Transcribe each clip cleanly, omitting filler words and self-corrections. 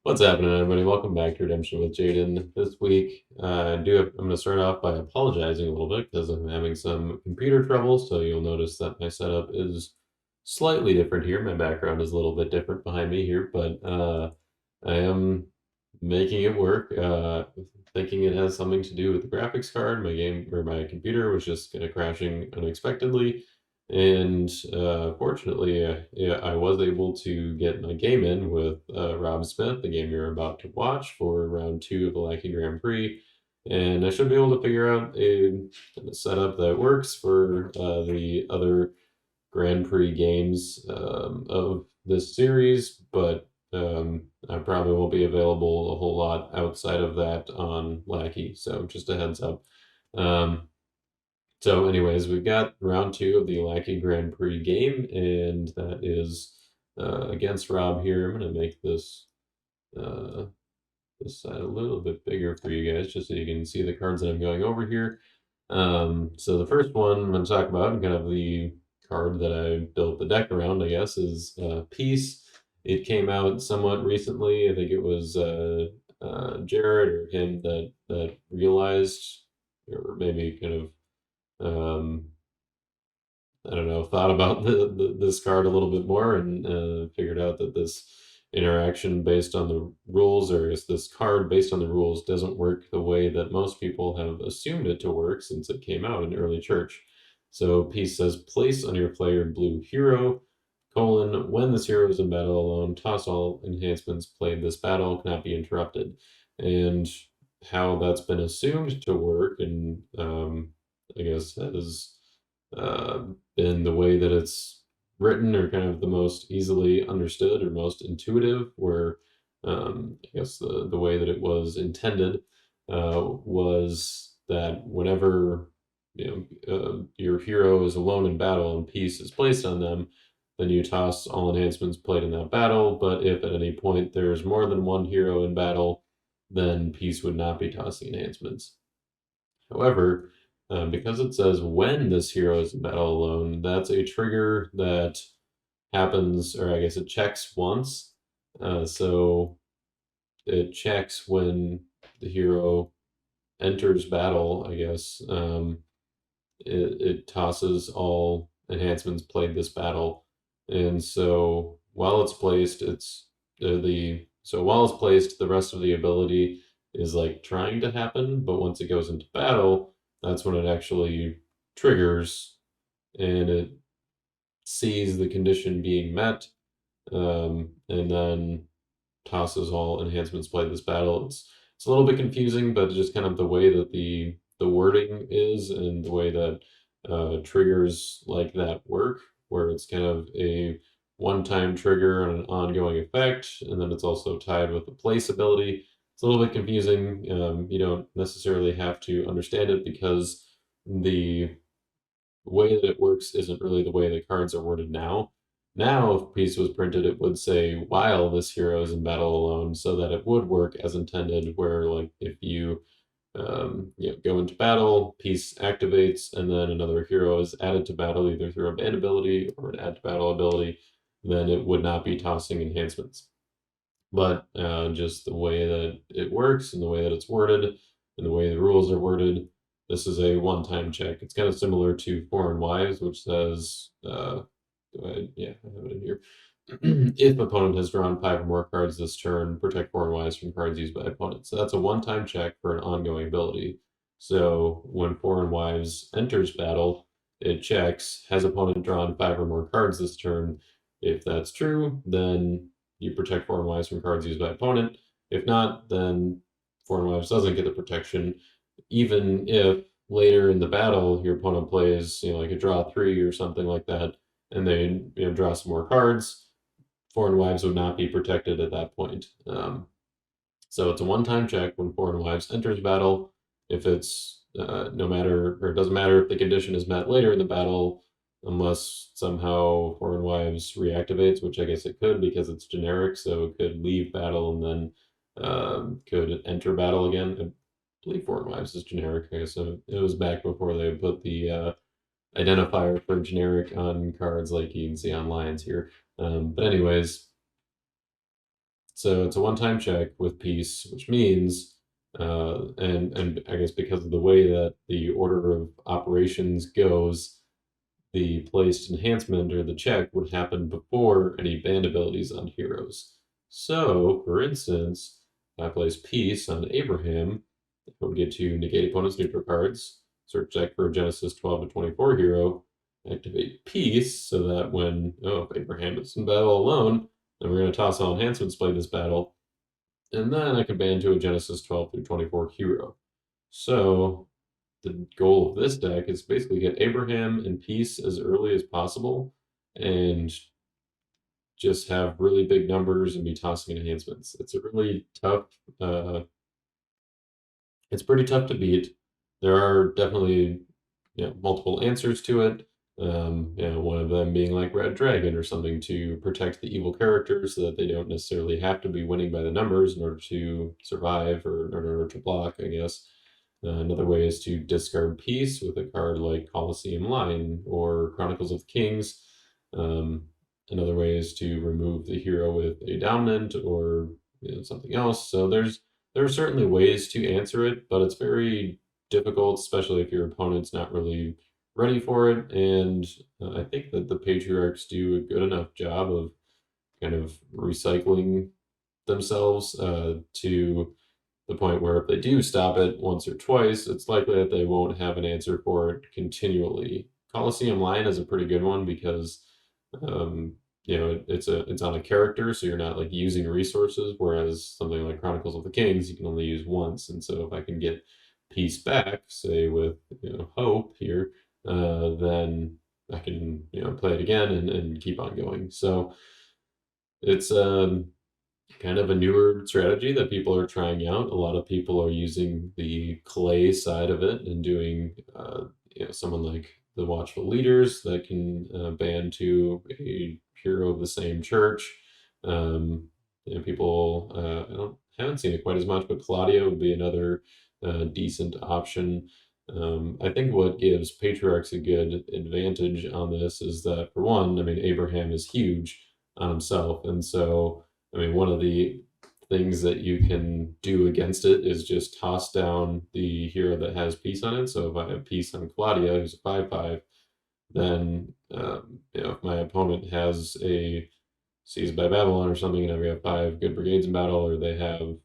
What's happening, everybody? Welcome back to Redemption with Jaden. This week, I'm going to start off by apologizing a little bit because I'm having some computer trouble. So you'll notice that my setup is slightly different here. My background is a little bit different behind me here, but I am making it work. Thinking it has something to do with the graphics card. My computer was just kind of crashing unexpectedly. And fortunately, yeah, I was able to get my game in with Rob Smith, the game you're about to watch for round 2 of the Lackey Grand Prix. And I should be able to figure out a setup that works for the other Grand Prix games of this series, but I probably won't be available a whole lot outside of that on Lackey, so just a heads up. So anyways, we've got round 2 of the Lackey Grand Prix game, and that is against Rob here. I'm going to make this this side a little bit bigger for you guys, just so you can see the cards that I'm going over here. So the first one I'm going to talk about, kind of the card that I built the deck around, I guess, is Peace. It came out somewhat recently. I think it was Jared or him that realized, or maybe kind of I don't know, thought about this card a little bit more and figured out that this interaction based on the rules, or is this card based on the rules, doesn't work the way that most people have assumed it to work since it came out in early church. So Peace says, place on your player blue hero, when this hero is in battle alone, toss all enhancements played this battle, cannot be interrupted. And how that's been assumed to work, and I guess that is in the way that it's written, or kind of the most easily understood or most intuitive, where I guess the way that it was intended was that whenever your hero is alone in battle and Peace is placed on them, then you toss all enhancements played in that battle. But if at any point there's more than one hero in battle, then Peace would not be tossing enhancements. However, because it says when this hero is in battle alone, that's a trigger that happens, or I guess it checks once. So it checks when the hero enters battle, I guess. It tosses all enhancements played this battle. And so while it's placed, the rest of the ability is like trying to happen, but once it goes into battle, that's when it actually triggers and it sees the condition being met, and then tosses all enhancements played this battle. It's a little bit confusing, but just kind of the way that the wording is, and the way that triggers like that work, where it's kind of a one-time trigger and an ongoing effect, and then it's also tied with the place ability. It's a little bit confusing. You don't necessarily have to understand it, because the way that it works isn't really the way the cards are worded now. Now, if Peace was printed, it would say while this hero is in battle alone, so that it would work as intended, where like if you go into battle, Peace activates, and then another hero is added to battle either through a banned ability or an add to battle ability, then it would not be tossing enhancements. But just the way that it works, and the way that it's worded, and the way the rules are worded, this is a one-time check. It's kind of similar to Foreign Wives, which says, yeah, I have it in here. If opponent has drawn 5 or more cards this turn, protect Foreign Wives from cards used by opponent. So that's a one-time check for an ongoing ability. So when Foreign Wives enters battle, it checks, has opponent drawn 5 or more cards this turn? If that's true, then you protect Foreign Wives from cards used by opponent. If not, then Foreign Wives doesn't get the protection, even if later in the battle your opponent plays, like a draw 3 or something like that, and they draw some more cards. Foreign Wives would not be protected at that point. So it's a one-time check when Foreign Wives enters battle. If it's it doesn't matter if the condition is met later in the battle, unless somehow Foreign Wives reactivates, which I guess it could, because it's generic, so it could leave battle and then could enter battle again. I believe Foreign Wives is generic, I guess, so it was back before they put the identifier for generic on cards like you can see on Lions here. But anyways, So it's a one-time check with peace, which means, and I guess because of the way that the order of operations goes, the placed enhancement or the check would happen before any banned abilities on heroes. So, for instance, if I place peace on Abraham, I would get to negate opponent's neutral cards, search deck for a Genesis 12 to 24 hero, activate peace so that when, if Abraham is in battle alone, then we're going to toss all enhancements, play this battle, and then I can ban to a Genesis 12 through 24 hero. So the goal of this deck is basically get Abraham and peace as early as possible and just have really big numbers and be tossing enhancements. It's a really tough, it's pretty tough to beat. There are definitely multiple answers to it. One of them being like Red Dragon or something to protect the evil characters so that they don't necessarily have to be winning by the numbers in order to survive or in order to block, I guess. Another way is to discard peace with a card like Colosseum Line or Chronicles of Kings. Another way is to remove the hero with a dominant or something else. So there are certainly ways to answer it, but it's very difficult, especially if your opponent's not really ready for it. And I think that the Patriarchs do a good enough job of kind of recycling themselves to the point where if they do stop it once or twice, it's likely that they won't have an answer for it continually. Colosseum Line is a pretty good one because um, it's on a character, so you're not like using resources. Whereas something like Chronicles of the Kings, you can only use once. And so if I can get peace back, say with hope here, then I can play it again and keep on going. So it's kind of a newer strategy that people are trying out. A lot of people are using the clay side of it and doing, someone like the Watchful Leaders that can ban to a hero of the same church. People, haven't seen it quite as much, but Claudia would be another decent option. I think what gives Patriarchs a good advantage on this is that, for one, I mean, Abraham is huge on himself, and so I mean, one of the things that you can do against it is just toss down the hero that has peace on it. So if I have peace on Claudia, who's a 5/5, then if my opponent has a Seized by Babylon or something, and we have 5 good brigades in battle, or they have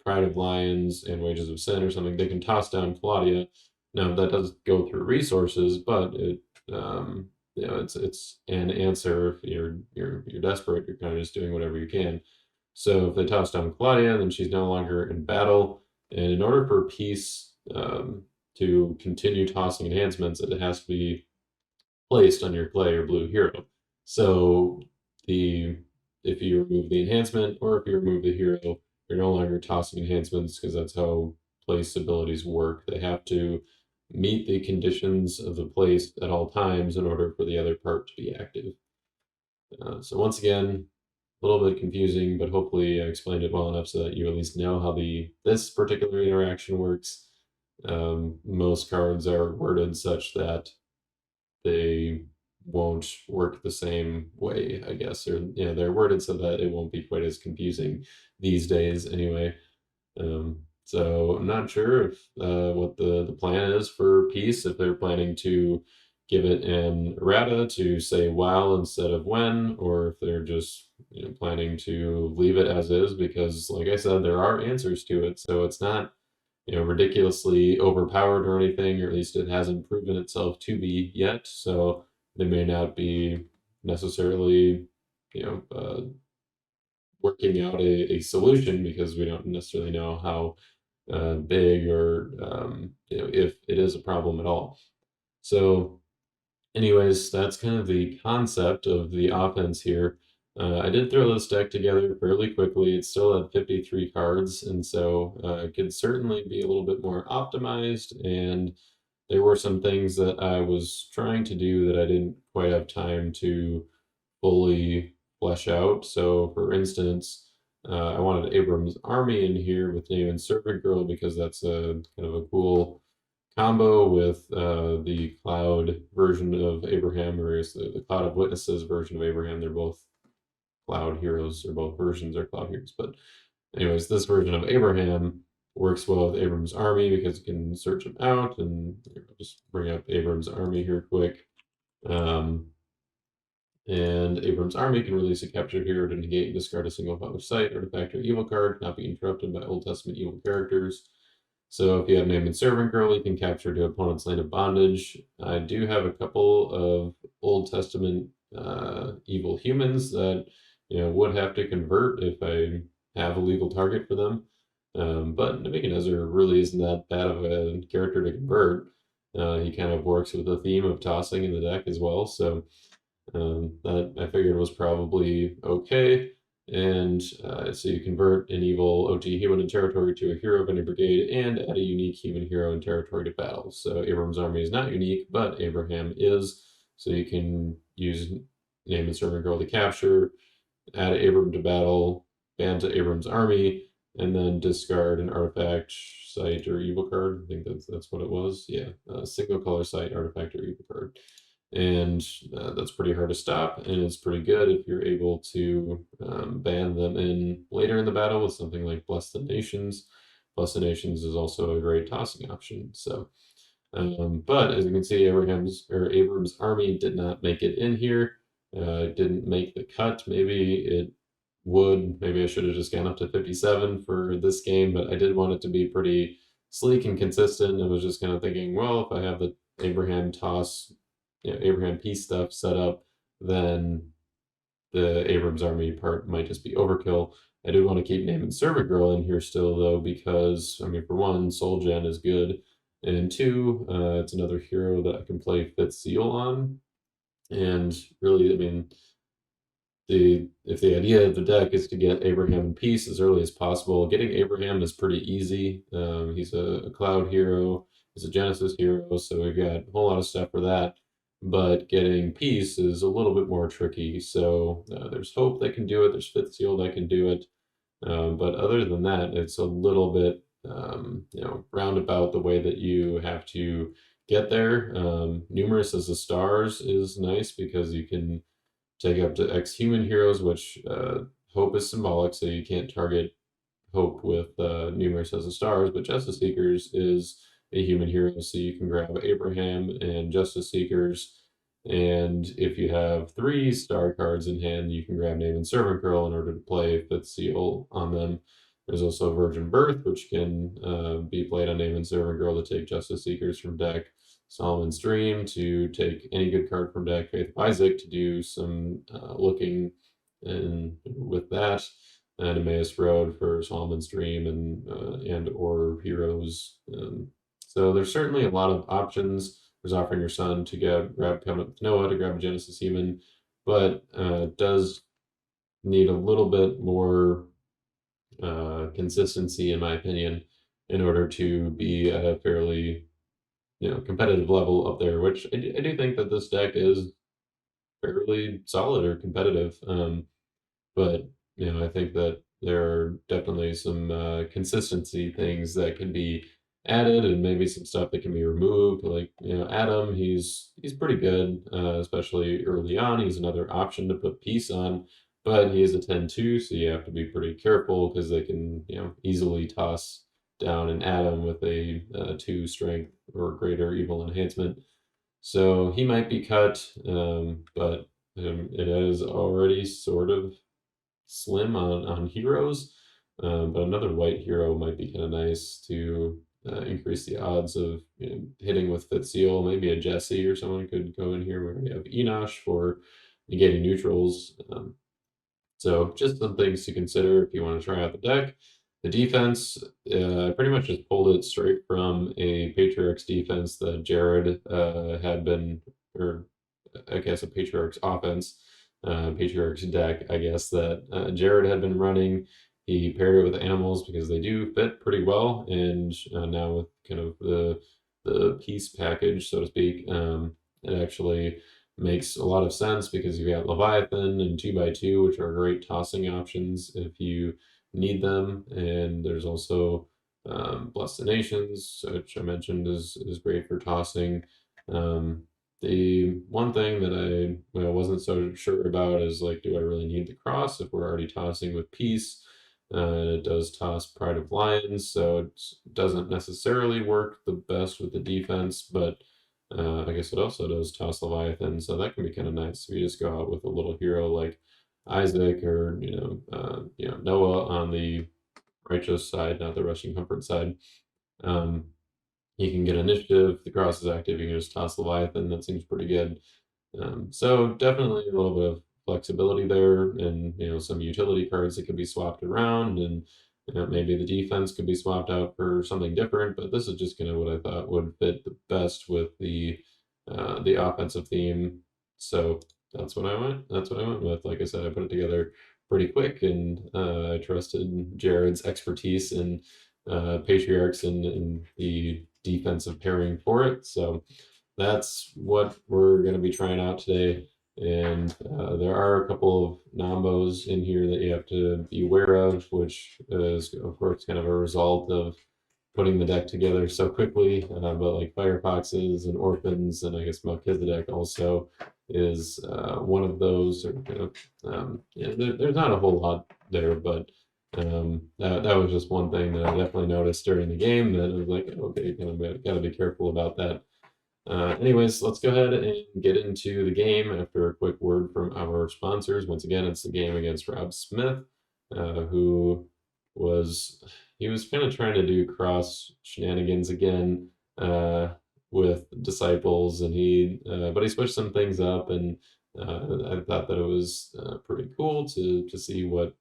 Pride of Lions and Wages of Sin or something, they can toss down Claudia. Now that does go through resources, but it it's an answer. If you're desperate, you're kind of just doing whatever you can. So if they toss down Claudia, then she's no longer in battle. And in order for peace to continue tossing enhancements, it has to be placed on your clay or blue hero. So the if you remove the enhancement or if you remove the hero, you're no longer tossing enhancements because that's how place abilities work. They have to meet the conditions of the place at all times in order for the other part to be active. So once again, a little bit confusing, but hopefully I explained it well enough so that you at least know how this particular interaction works. Most cards are worded such that they won't work the same way, I guess, or they're worded so that it won't be quite as confusing these days anyway. So I'm not sure if what the plan is for peace, if they're planning to give it an errata to say while instead of when, or if they're just planning to leave it as is, because like I said, there are answers to it, so it's not ridiculously overpowered or anything, or at least it hasn't proven itself to be yet. So they may not be necessarily, working out a solution because we don't necessarily know how big or if it is a problem at all. So anyways, that's kind of the concept of the offense here. I did throw this deck together fairly quickly. It's still at 53 cards, and so it could certainly be a little bit more optimized, and there were some things that I was trying to do that I didn't quite have time to fully flesh out. So, for instance, I wanted Abram's army in here with Name and Servant Girl because that's a kind of a cool combo with the Cloud version of Abraham, or is the Cloud of Witnesses version of Abraham. They're both cloud heroes, or both versions are cloud heroes. But anyways, this version of Abraham works well with Abram's army because you can search him out, and I'll just bring up Abram's army here quick. And Abram's army can release a captured hero to negate and discard a single out of sight artifact or evil card, not be interrupted by Old Testament evil characters. So if you have Name and Servant Girl, you can capture to opponent's land of bondage. I do have a couple of Old Testament evil humans that would have to convert if I have a legal target for them. But Nebuchadnezzar really isn't that bad of a character to convert. He kind of works with the theme of tossing in the deck as well, so that I figured was probably okay. And so you convert an evil OT human in territory to a hero of any brigade and add a unique human hero in territory to battle. So Abram's army is not unique, but Abraham is. So you can use Name and Servant Girl to capture, add Abram to battle, ban to Abram's army, and then discard an artifact, site, or evil card. I think that's what it was. Yeah, single color site, artifact, or evil card. And that's pretty hard to stop, and it's pretty good if you're able to ban them in later in the battle with something like Bless the Nations. Bless the Nations is also a great tossing option. So, but as you can see, Abram's army did not make it in here. Didn't make the cut. Maybe it would. Maybe I should have just gone up to 57 for this game, but I did want it to be pretty sleek and consistent. I was just kind of thinking, well, if I have the Abraham toss, Abraham peace stuff set up, then the Abrams army part might just be overkill. I do want to keep Name and Servant Girl in here still, though, because, I mean, for one, Soul Gen is good, and two, it's another hero that I can play Fifth Seal on, and really, I mean, if the idea of the deck is to get Abraham in peace as early as possible, getting Abraham is pretty easy. He's a cloud hero, he's a Genesis hero, so we've got a whole lot of stuff for that. But getting peace is a little bit more tricky. So there's hope that can do it. There's Fifth Seal that can do it. But other than that, it's a little bit roundabout the way that you have to get there. Numerous as the stars is nice because you can take up to X human heroes, which hope is symbolic, so you can't target hope with numerous as the stars, but Justice Seekers is a human hero, so you can grab Abraham and Justice Seekers, and if you have 3 star cards in hand, you can grab Name and Servant Girl in order to play Fifth Seal on them. There's also Virgin Birth, which can be played on Name and Servant Girl to take Justice Seekers from deck. Solomon's Dream to take any good card from deck. Faith of Isaac to do some looking and with that. And Emmaus Road for Solomon's Dream and or Heroes. So there's certainly a lot of options. There's offering your son to grab Covenant with Noah to grab a Genesis Human, but does need a little bit more consistency, in my opinion, in order to be at a fairly competitive level up there, which I do think that this deck is fairly solid or competitive. But I think that there are definitely some consistency things that can be added, and maybe some stuff that can be removed. Like Adam, he's pretty good, especially early on. He's another option to put peace on, but he is a 10-2, so you have to be pretty careful because they can easily toss down an Adam with a 2 strength or greater evil enhancement. So he might be cut, but it is already sort of slim on heroes. But another white hero might be kind of nice to increase the odds of hitting with Fifth Seal. Maybe a Jesse or someone could go in here. We already have Enosh for negating neutrals. So just some things to consider if you want to try out the deck. The defense, I pretty much just pulled it straight from a Patriarchs defense that Jared had been, or I guess a Patriarchs offense, Patriarchs deck, I guess, that Jared had been running. He paired it with animals because they do fit pretty well, and now with kind of the peace package, so to speak, it actually makes a lot of sense because you got Leviathan and 2x2, which are great tossing options if you need them. And there's also Bless the Nations, which I mentioned is great for tossing. The one thing that I wasn't so sure about is like, do I really need the cross if we're already tossing with peace? It does toss Pride of Lions, so it doesn't necessarily work the best with the defense, but I guess it also does toss Leviathan, so that can be kind of nice if you just go out with a little hero like Isaac or Noah on the righteous side, not the rushing comfort side. Um, you can get initiative. The cross is active. You can just toss Leviathan. That seems pretty good. So definitely a little bit of flexibility there, and some utility cards that could be swapped around, and maybe the defense could be swapped out for something different. But this is just kind of what I thought would fit the best with the offensive theme. So that's what I went. That's what I went with. Like I said, I put it together pretty quick, and I trusted Jared's expertise in Patriarchs and the defensive pairing for it. So that's what we're going to be trying out today. And there are a couple of nombos in here that you have to be aware of, which is, of course, kind of a result of putting the deck together so quickly. But like Firefoxes and Orphans, and I guess Melchizedek also is one of those. Or there's not a whole lot there, but that was just one thing that I definitely noticed during the game that I was like, okay, gotta be careful about that. Anyways, let's go ahead and get into the game after a quick word from our sponsors. Once again, it's the game against Rob Smith, who was kind of trying to do cross shenanigans again with disciples, and but he switched some things up, and I thought that it was pretty cool to see what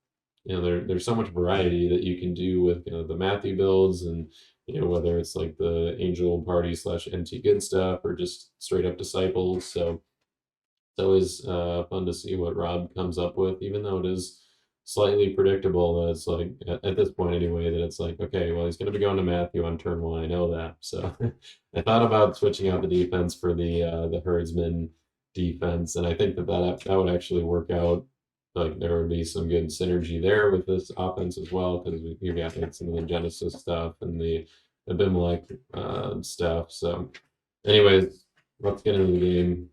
there's so much variety that you can do with the Matthew builds, and whether it's like the Angel Party / NT Good Stuff or just straight up Disciples. So it's always fun to see what Rob comes up with, even though it is slightly predictable that it's like, at this point anyway, that it's like, okay, well, he's going to be going to Matthew on turn 1. I know that. So I thought about switching out the defense for the Herdsman defense, and I think that would actually work out. Like there would be some good synergy there with this offense as well, because you got like some of the Genesis stuff and the Abimelech stuff. So anyways, let's get into the game.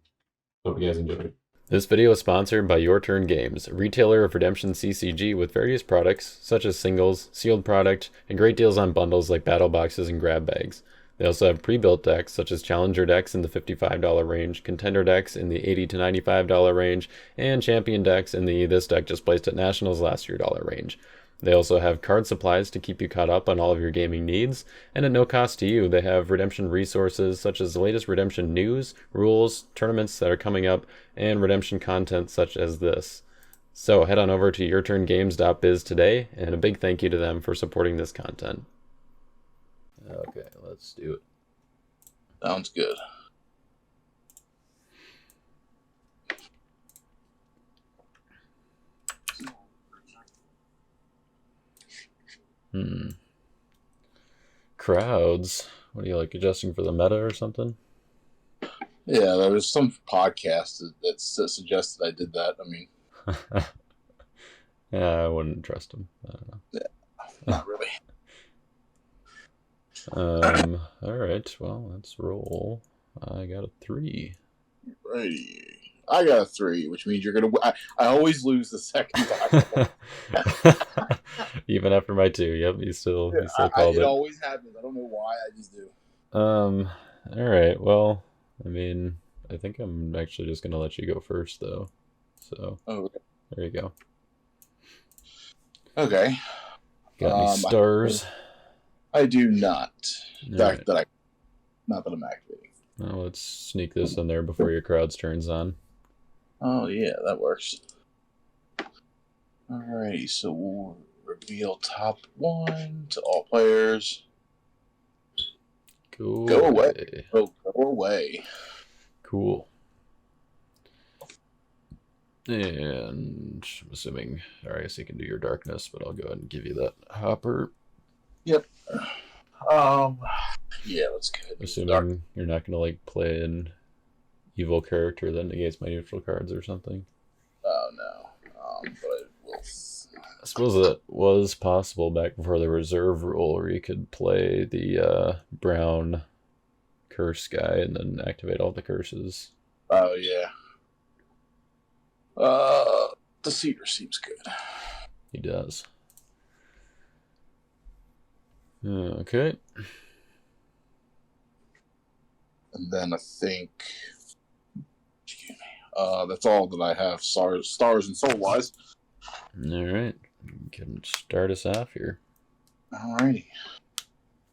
Hope you guys enjoy. This video is sponsored by Your Turn Games, a retailer of RedemptionCCG with various products, such as singles, sealed product, and great deals on bundles like battle boxes and grab bags. They also have pre-built decks, such as Challenger decks in the $55 range, Contender decks in the $80 to $95 range, and Champion decks in the "this deck just placed at Nationals last year" range. They also have card supplies to keep you caught up on all of your gaming needs, and at no cost to you, they have Redemption resources such as the latest Redemption news, rules, tournaments that are coming up, and Redemption content such as this. So head on over to yourturngames.biz today, and a big thank you to them for supporting this content. Okay, let's do it. Sounds good. Crowds. What do you like, adjusting for the meta or something? Yeah, there was some podcast that suggested I did that. I mean, yeah, I wouldn't trust him. I don't know. Yeah, not really. All right. Well, let's roll. I got a 3. Right. I got a 3, which means you're gonna. I always lose the second time. Even after my 2. Yep, you still called it. It always happens. I don't know why. I just do. All right. Well, I mean, I think I'm actually just gonna let you go first, though. So. Okay. There you go. Okay. Got any stars? I do not. Right. Not that I'm activating. Well, let's sneak this in there before your crowds turns on. Oh yeah, that works. Alrighty, so we'll reveal top 1 to all players. Go away. Go away. Cool. And I'm assuming, or I guess you can do your darkness, but I'll go ahead and give you that hopper. Yep. Yeah, let's go ahead. Assuming you're not going to like play an evil character that negates my neutral cards or something. Oh no. But I will. I suppose that was possible back before the reserve rule, where you could play the brown curse guy and then activate all the curses. Oh, yeah. The cedar seems good. He does. Okay. And then I think... that's all that I have stars and soul wise. All right. You can start us off here. Alrighty.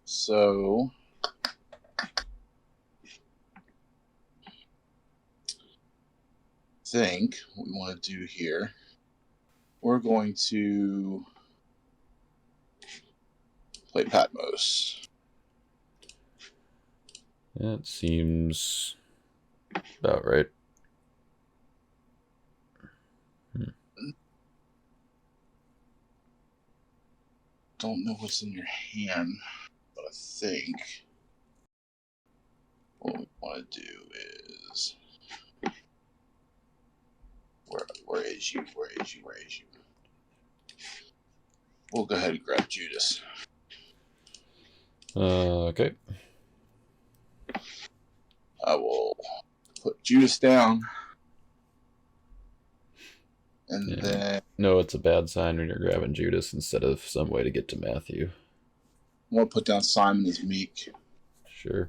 So I think what we want to do here, we're going to play Patmos. That seems about right. Don't know what's in your hand, but I think what we want to do is where is you? We'll go ahead and grab Judas. Okay. I will put Judas down, and then no, it's a bad sign when you're grabbing Judas instead of some way to get to Matthew. I want to put down Simon as meek. Sure.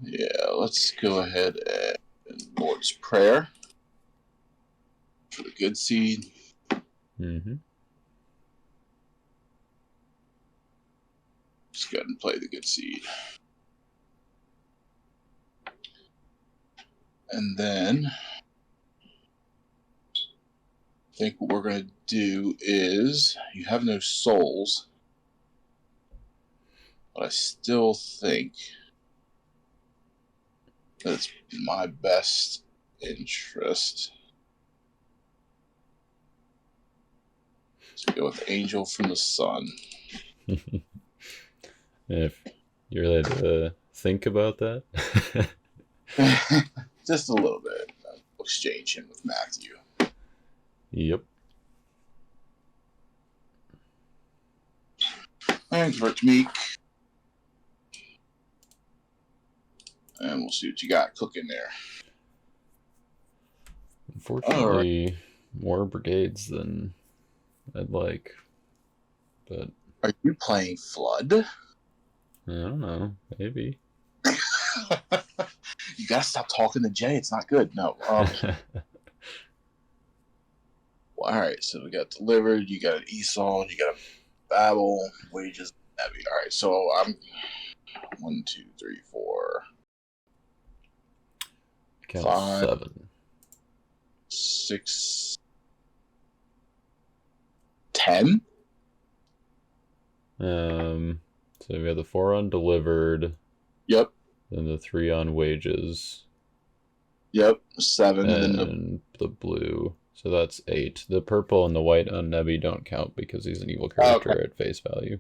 Yeah, let's go ahead and Lord's Prayer for the good seed. Mm-hmm. Just go ahead and play the good seed. And then I think what we're going to do is, you have no souls, but I still think that it's my best interest to go with Angel from the Sun. If you're ready to think about that. Just a little bit. I'll exchange him with Matthew. Yep. And convert to meek. And we'll see what you got cooking there. Unfortunately, more brigades than I'd like. But are you playing Flood? I don't know. Maybe. You gotta stop talking to Jay. It's not good. No. Well, all right. So we got delivered. You got an Esau. You got a Babel. Wages heavy. All right. So I'm 1, 2, 3, 4. Count 5, 7. 6, 10. So we have the 4 on delivered. Yep. Then the 3 on wages. Yep. 7. And then then the blue. So that's 8. The purple and the white on Nebby don't count because he's an evil character at face value.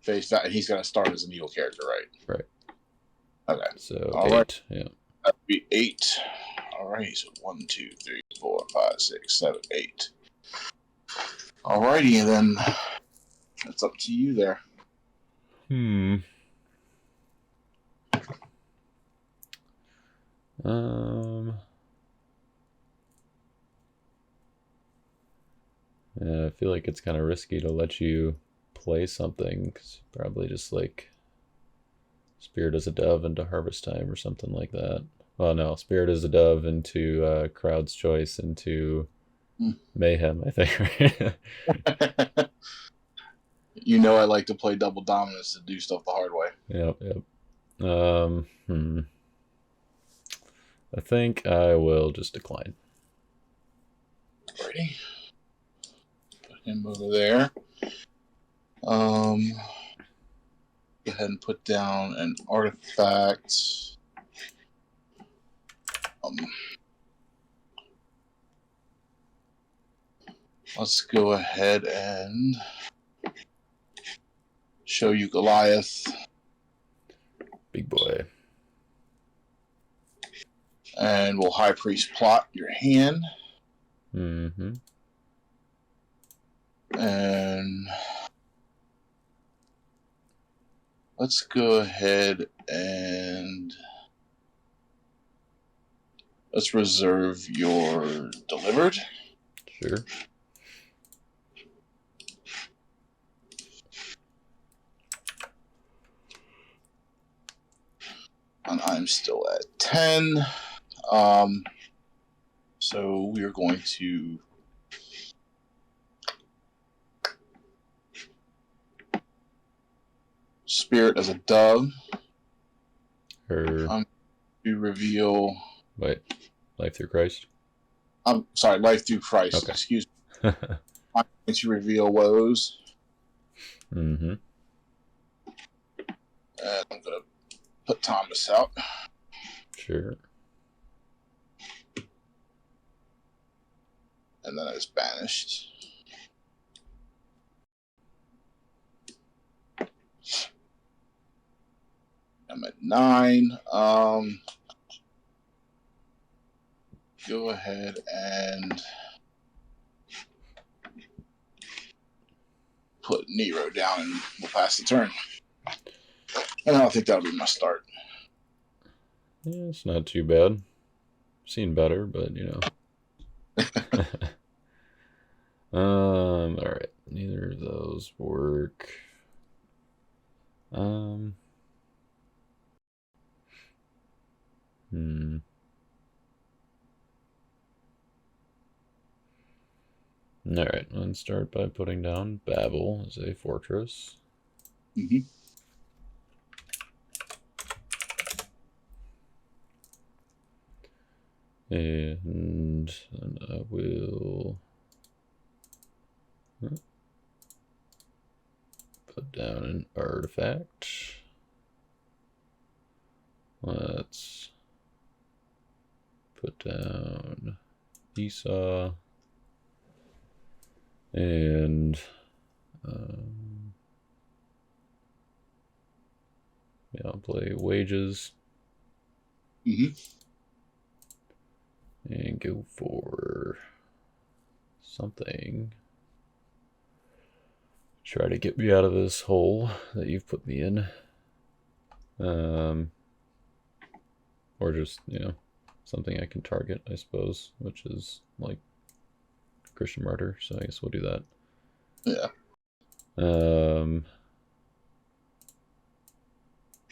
Face that, and he's gonna start as an evil character, right? Right. Okay. So all 8. Right. Yeah. That'd be 8. All right. So 1, 2, 3, 4, 5, 6, 7, 8. All righty, and then it's up to you there. Yeah, I feel like it's kind of risky to let you play something, cause probably just like Spirit as a Dove into Harvest Time or something like that. Well, no, Spirit as a Dove into Crowd's Choice into Mayhem, I think. You know I like to play double dominance to do stuff the hard way. Yep. I think I will just decline. Alrighty. Put him over there. Go ahead and put down an artifact. Let's go ahead and show you Goliath. Big boy. And we'll High Priest plot your hand. Mm-hmm. And let's go ahead and Let's reserve your delivered. Sure. And I'm still at 10. So we are going to Spirit as a dove. Or To reveal. wait, Life Through Christ. I'm sorry, Life Through Christ. Okay. Excuse me. I'm going to reveal woes. Mm-hmm. And I'm going to put Thomas out. Sure. And then it's banished. I'm at 9. Go ahead and put Nero down and we'll pass the turn. And I don't think that'll be my start. Yeah, it's not too bad. Seen better, but you know. Alright. Neither of those work. Alright, let's start by putting down Babel as a fortress. Mm-hmm. And then I will put down an artifact. Let's put down Esau. And yeah, I'll play wages. Mm-hmm. And go for something. Try to get me out of this hole that you've put me in. Or just, you know, something I can target, I suppose, which is like Christian Martyr, so I guess we'll do that. Yeah.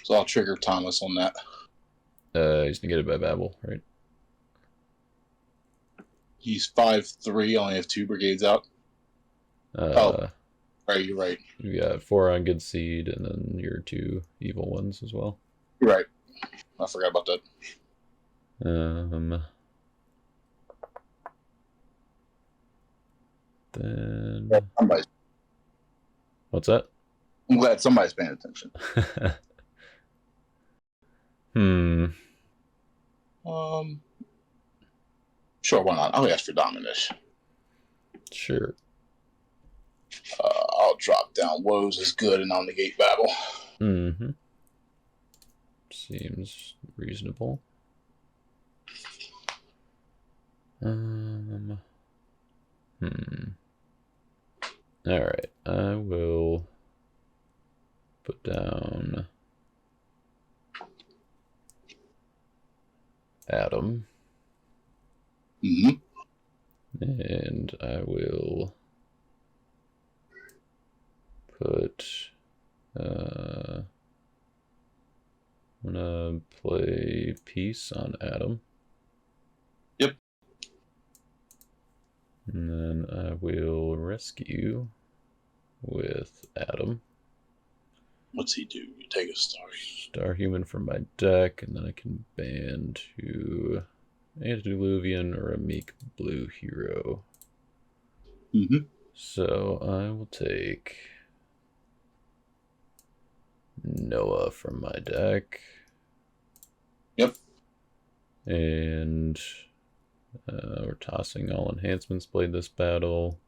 So I'll trigger Thomas on that. He's negated by Babel, right? He's 5-3, only have 2 brigades out. Right, you're right. You got 4 on good seed, and then your 2 evil ones as well. You're right. I forgot about that. Then what's that? I'm glad somebody's paying attention. Sure, why not? I'll ask for Dominish. Sure. I'll drop down woes is good and I'll negate Babel. Mm-hmm. Seems reasonable. Alright, I will put down Adam. Mm-hmm. And I will put I'm gonna play Peace on Adam. Yep. And then I will rescue with Adam. What's he do? You take a Star Human from my deck, and then I can ban to Antediluvian or a Meek Blue hero. Mm-hmm. So I will take Noah from my deck. Yep. And we're tossing all enhancements played this battle.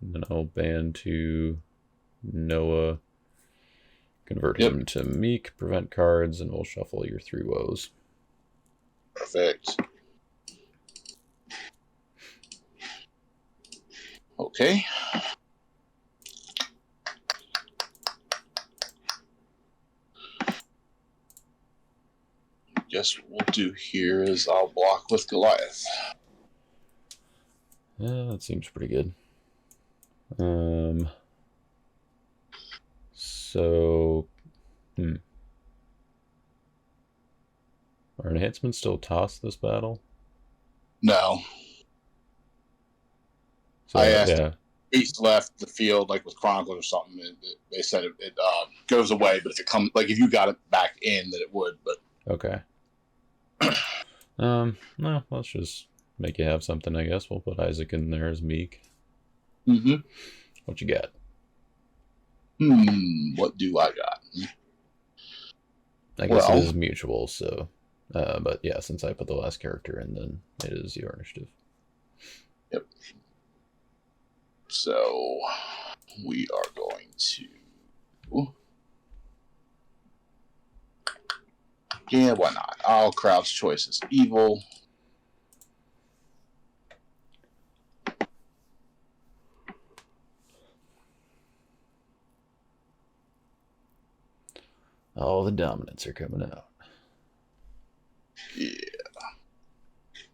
And then I'll ban to Noah, convert him to Meek, prevent cards, and we'll shuffle your 3 woes. Perfect. Okay. guess what we'll do here is I'll block with Goliath. Yeah, that seems pretty good. So, Are enhancements still tossed this battle? No. So, I asked if East left the field, like with Chronicles or something. They said it goes away, but if it comes, like if you got it back in, then it would. But okay. No, let's just make you have something, I guess. We'll put Isaac in there as Meek. Mm-hmm. What you got? What do I got? I guess it is mutual, so... but yeah, since I put the last character in, then it is your initiative. Yep. So, we are going to... Yeah, why not? All crowd's choice is evil. All the dominants are coming out. Yeah.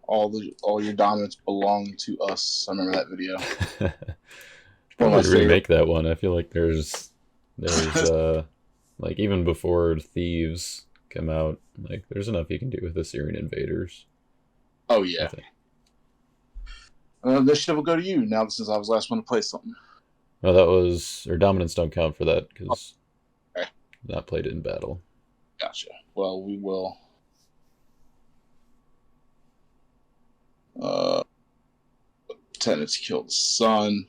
All your dominants belong to us. I remember that video. Probably remake that one. I feel like there's like even before Thieves come out, like there's enough you can do with Assyrian invaders. Oh yeah. This shit will go to you now since I was the last one to play something. No, that was dominants don't count for that because not played in battle. Gotcha. Well, we will. Tenants kill the sun.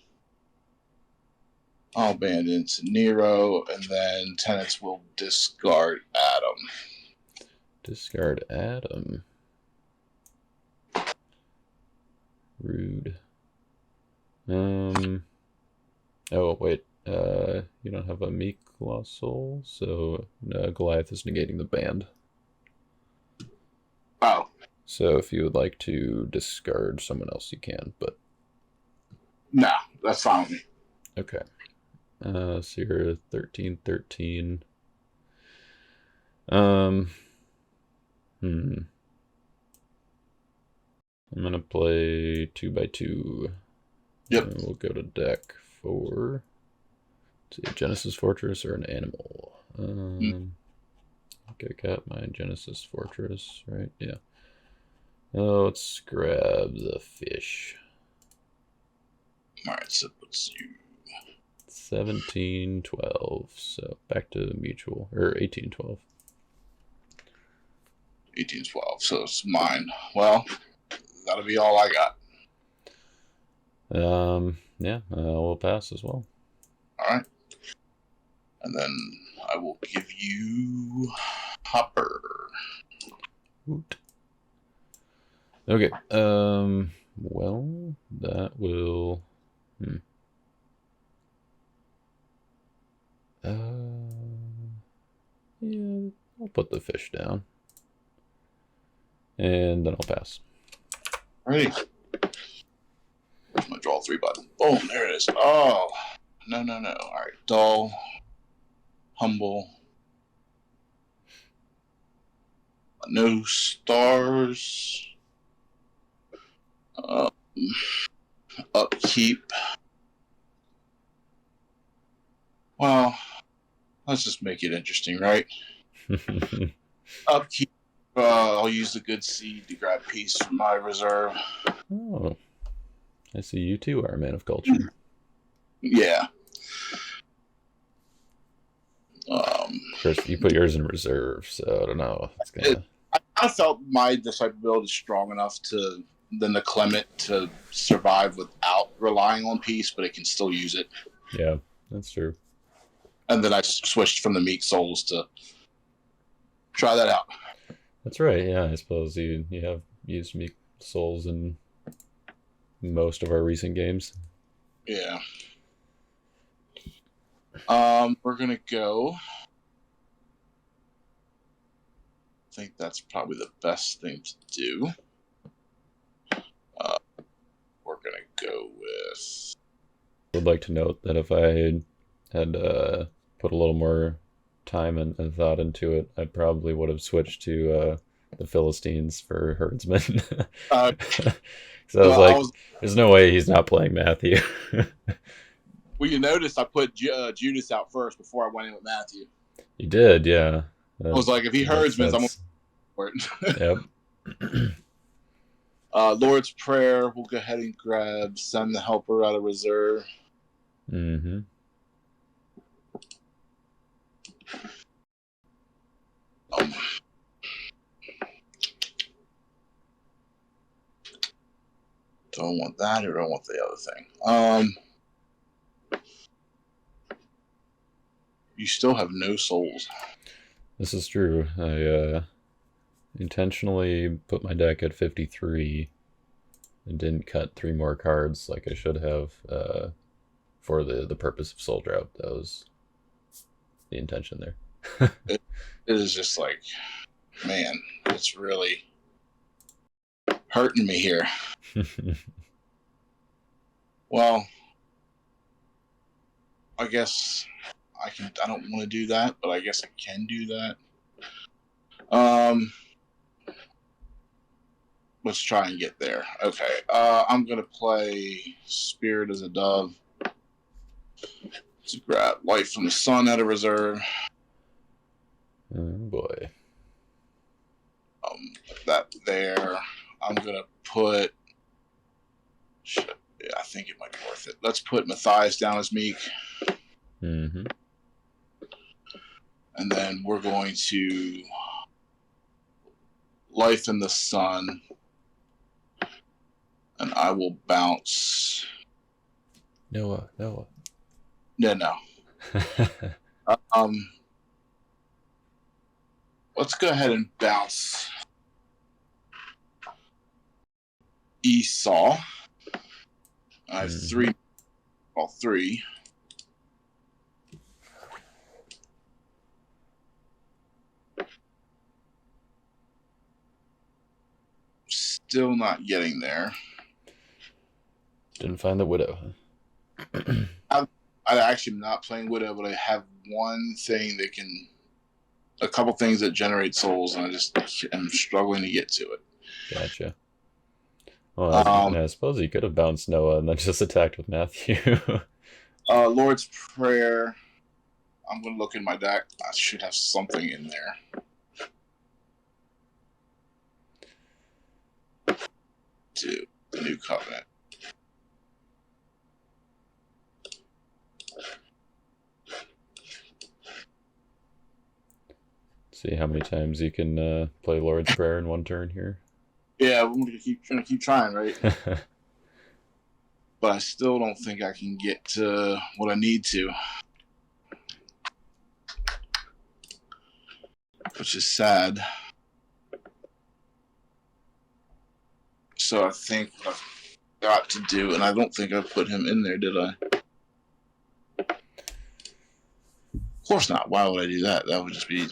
I'll band into Nero, and then tenants will discard Adam. Discard Adam. Rude. Oh wait. You don't have a Meek Lost Soul, so Goliath is negating the band. Oh. So if you would like to discard someone else, you can, but... Nah, that's fine with me. Okay. So you're 13-13. I'm gonna play 2x2. Yep. And we'll go to deck for... Let's see, Genesis Fortress or an animal. Okay, got my Genesis Fortress, right? Yeah. Oh, let's grab the fish. Alright, so let's do 17-12. So back to mutual, or 18-12. 18-12, so it's mine. Well, that'll be all I got. Yeah, we'll pass as well. Alright. And then I will give you Hopper. Woot. Okay, well, that will... Yeah, I'll put the fish down. And then I'll pass. Alrighty. I'm gonna draw 3 button. Boom, there it is. Oh, no. Alright, dull, humble, no stars, upkeep. Well, let's just make it interesting, right? Upkeep. I'll use the good seed to grab peace from my reserve. Oh, I see you too are a man of culture. Yeah. Of course, you put yours in reserve, so I don't know. It's gonna... I felt my disciple build is strong enough than the Clement to survive without relying on peace, but it can still use it. Yeah, that's true. And then I switched from the Meek Souls to try that out. That's right, yeah. I suppose you have used Meek Souls in most of our recent games. Yeah. We're gonna go. I think that's probably the best thing to do. We're gonna go with. I would like to note that if I had put a little more time and thought into it, I probably would have switched to the the Philistines for herdsman. Uh, So I was well, I like, was. there's no way he's not playing Matthew. Well, you noticed I put Judas out first before I went in with Matthew. You did, yeah. I was like, if he Makes herdsmans, I'm going sense. for it. Yep. Lord's Prayer, we'll go ahead and grab Send the Helper out of reserve. Mm-hmm. Don't want that or don't want the other thing. You still have no souls. This is true. I intentionally put my deck at 53 and didn't cut 3 more cards like I should have for the purpose of Soul Drought. That was the intention there. It is just like, man, it's really hurting me here. Well, I guess I don't want to do that, but I guess I can do that. Let's try and get there. Okay. I'm gonna play Spirit as a Dove to grab Light from the Sun out of reserve. Oh boy. That there. I'm gonna put. Yeah, I think it might be worth it. Let's put Matthias down as Meek. Mm-hmm. And then we're going to Life in the Sun. And I will bounce. Noah. No. Let's go ahead and bounce Esau. I have 3. All 3. Still not getting there. Didn't find the Widow. I actually am not playing Widow, but I have one thing that can, a couple things that generate souls, and I just am struggling to get to it. Gotcha. Well, I suppose you could have bounced Noah and then just attacked with Matthew. Lord's Prayer. I'm going to look in my deck. I should have something in there. To the New Covenant. See how many times you can play Lord's Prayer in one turn here. Yeah, we're going to keep trying, right? But I still don't think I can get to what I need to. Which is sad. So I think what I've got to do, and I don't think I put him in there, did I? Of course not. Why would I do that? That would just be...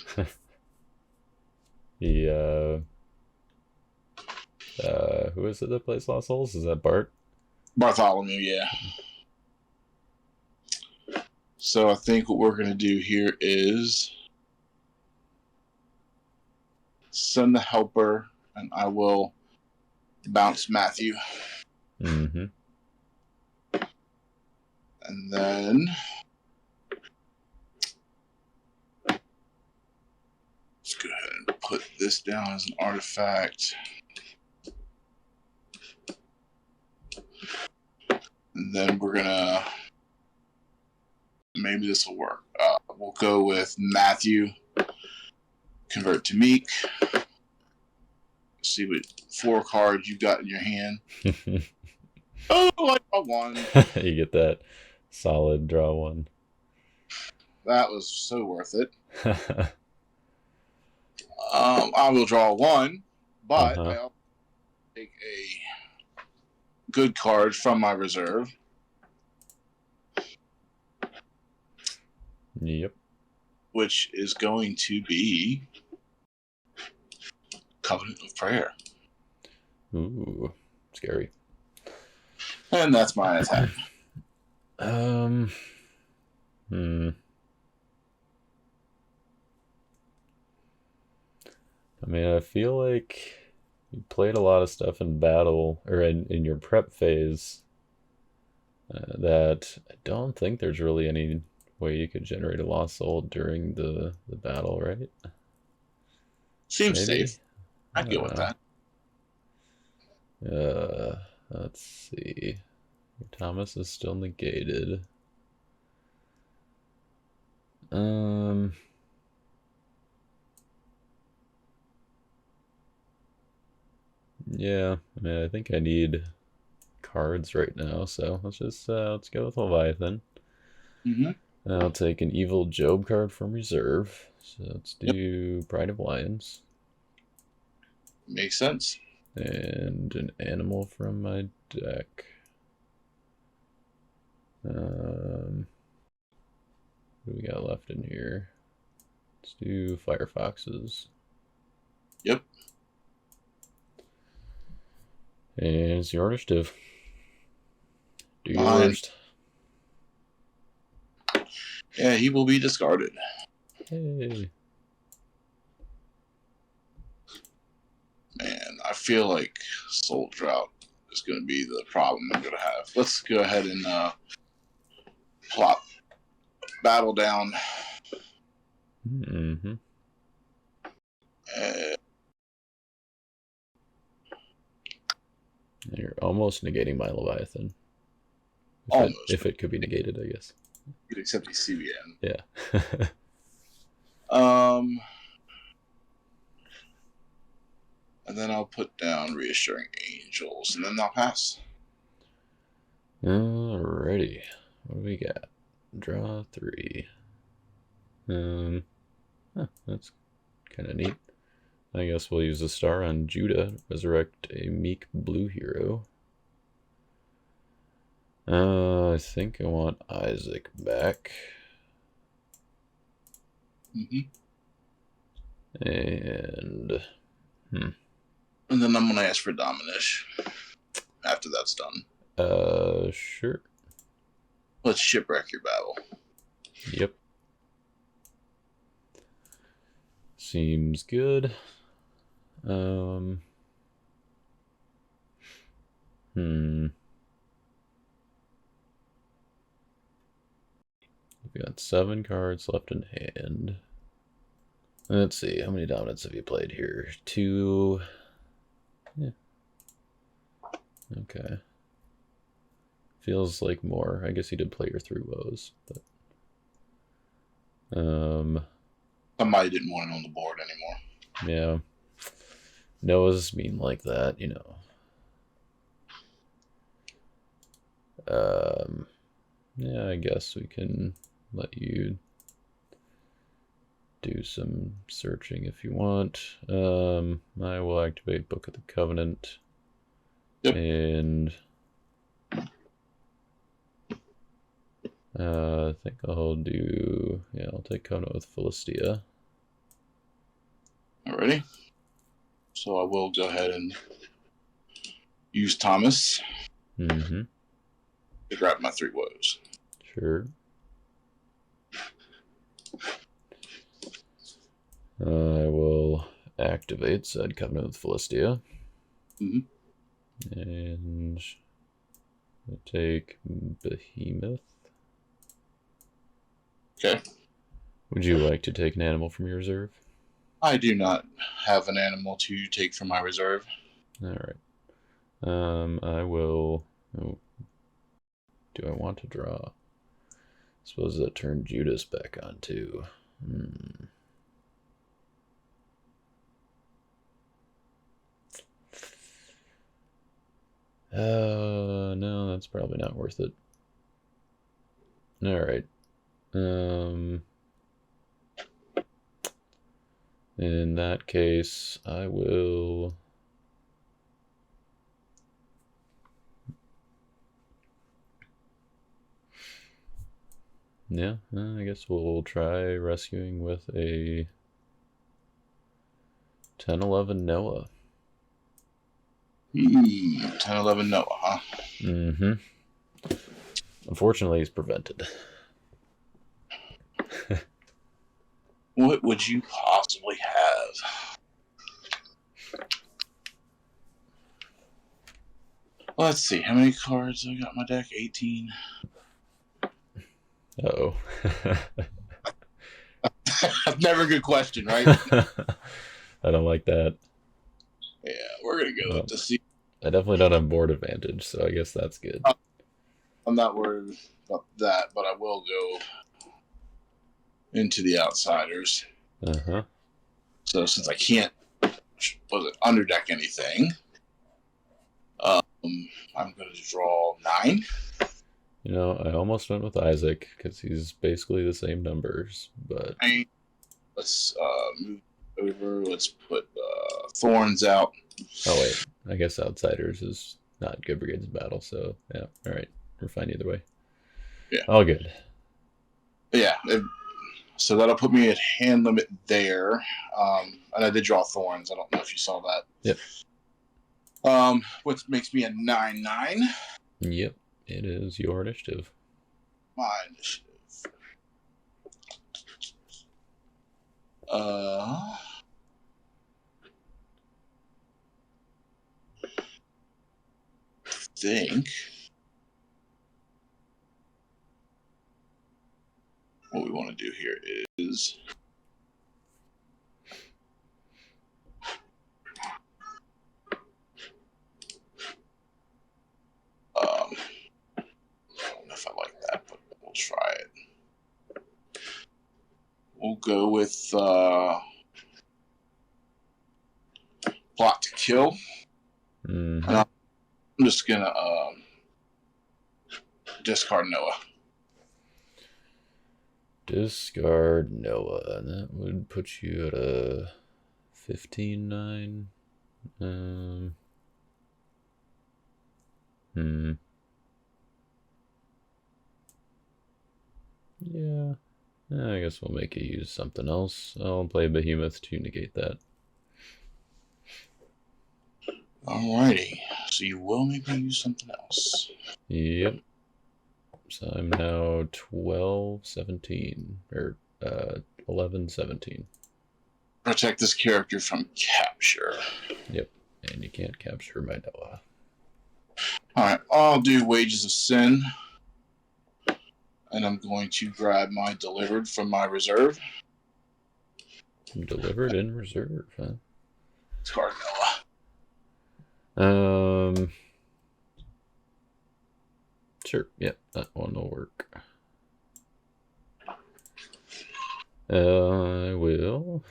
who is it that plays Lost Souls? Is that Bart? Bartholomew, yeah. So I think what we're going to do here is send the Helper, and I will bounce Matthew. Mm-hmm. And then let's go ahead and put this down as an artifact. And then we're gonna, maybe this will work. We'll go with Matthew, convert to Meek. See what 4 cards you got in your hand. Oh, I got 1. You get that solid draw 1. That was so worth it. I will draw 1, but I'll take a good card from my reserve. Yep. Which is going to be Covenant of Prayer. Ooh, scary. And that's my attack. I mean, I feel like you played a lot of stuff in battle, or in your prep phase, that I don't think there's really any way you could generate a lost soul during the battle, right? Seems Maybe? safe. I'd go with that. Let's see. Thomas is still negated. Yeah, I mean, I think I need cards right now, so let's go with Leviathan. Mm-hmm. I'll take an Evil Job card from reserve. So let's Yep. do Pride of Lions. Makes sense. And an animal from my deck. What do we got left in here? Let's do Firefoxes. Yep. And it's your initiative. Do your Fine. worst. Yeah, he will be discarded. Hey. Man, I feel like Soul Drought is going to be the problem I'm going to have. Let's go ahead and plop Battle down. Mm-hmm. You're almost negating my Leviathan. If it could be negated, I guess. Except he's CBN. Yeah. And then I'll put down Reassuring Angels, and then I'll pass. Alrighty. What do we got? Draw 3. That's kind of neat. I guess we'll use a star on Judah. Resurrect a meek blue hero. I think I want Isaac back. Mm-hmm. And And then I'm going to ask for Dominish after that's done. Sure. Let's shipwreck your battle. Yep. Seems good. We've got 7 cards left in hand. Let's see, how many dominants have you played here? 2. Yeah. Okay. Feels like more. I guess you did play your 3 woes, but somebody didn't want it on the board anymore. Yeah. Noah's mean like that, you know. Yeah, I guess we can let you do some searching if you want. I will activate Book of the Covenant. Yep. And I think I'll take Covenant with Philistia. Alrighty. So I will go ahead and use Thomas to grab my 3 woes. Sure. I will activate said Covenant with Philistia. And I'll take Behemoth. Okay. Would you like to take an animal from your reserve? I do not have an animal to take from my reserve. Alright. I will... Oh, do I want to draw? I suppose that turned Judas back on too. No, that's probably not worth it. Alright. In that case, I will... Yeah, I guess we'll try rescuing with a 10-11 Noah. 10-11 Noah, huh? Unfortunately, he's prevented. What would you possibly have? Let's see. How many cards I got in my deck? 18. Uh-oh. Never a good question, right? I don't like that. Yeah, we're going to go with the C. I definitely don't have board advantage, so I guess that's good. I'm not worried about that, but I will go into the outsiders. Uh-huh. So since I can't underdeck anything, I'm going to draw 9. You know, I almost went with Isaac because he's basically the same numbers, but let's move over. Let's put Thorns out. oh wait, I guess Outsiders is not Good Brigade's battle, so yeah, all right, we're fine either way. Yeah, all good. Yeah, so that'll put me at hand limit there. And I did draw Thorns. I don't know if you saw that. Yep. Which makes me a 9/9. Yep, it is your initiative. My initiative. Think what we want to do here is I don't know if I like that, but we'll try it. We'll go with Plot to Kill. Mm-hmm. And I'm just gonna discard Noah. Discard Noah, and that would put you at a 15/9. Yeah. I guess we'll make you use something else. I'll play Behemoth to negate that. Alrighty. So you will make me use something else. Yep. So I'm now 12/17, or 11/17. Protect this character from capture. Yep. And you can't capture my Noah. Alright, I'll do Wages of Sin. And I'm going to grab my Delivered from my reserve. Delivered in reserve, huh? Discard Noah. Sure, yep, that one will work. I will.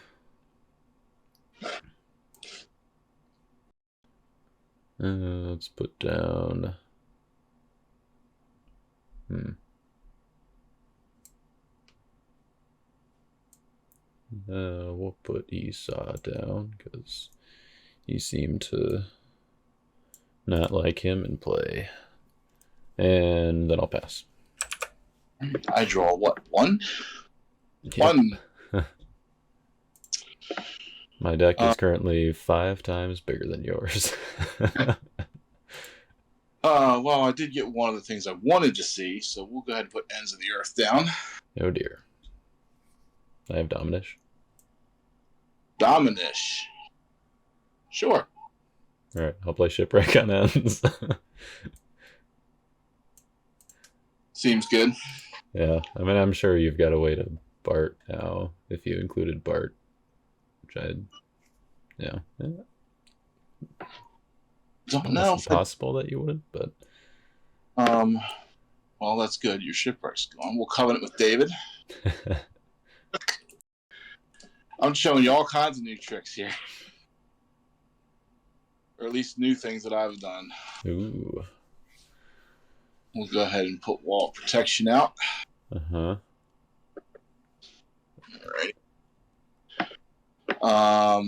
Let's put down. We'll put Esau down because he seemed to not like him in play. And then I'll pass. I draw what? 1? Yep. 1. My deck is currently 5 times bigger than yours. Well, I did get one of the things I wanted to see, so we'll go ahead and put Ends of the Earth down. Oh dear. I have Dominish. Dominish. Sure. Alright, I'll play Shipwreck on Ends. Seems good. Yeah, I mean, I'm sure you've got a way to Bart now, if you included Bart. Which I'd... Yeah. Don't know. It's possible that you would, but... Well, that's good. Your Shipwreck's gone. We'll covenant with David. I'm showing you all kinds of new tricks here. Or at least new things that I've done. Ooh. We'll go ahead and put Wall of Protection out. Uh-huh. Alright.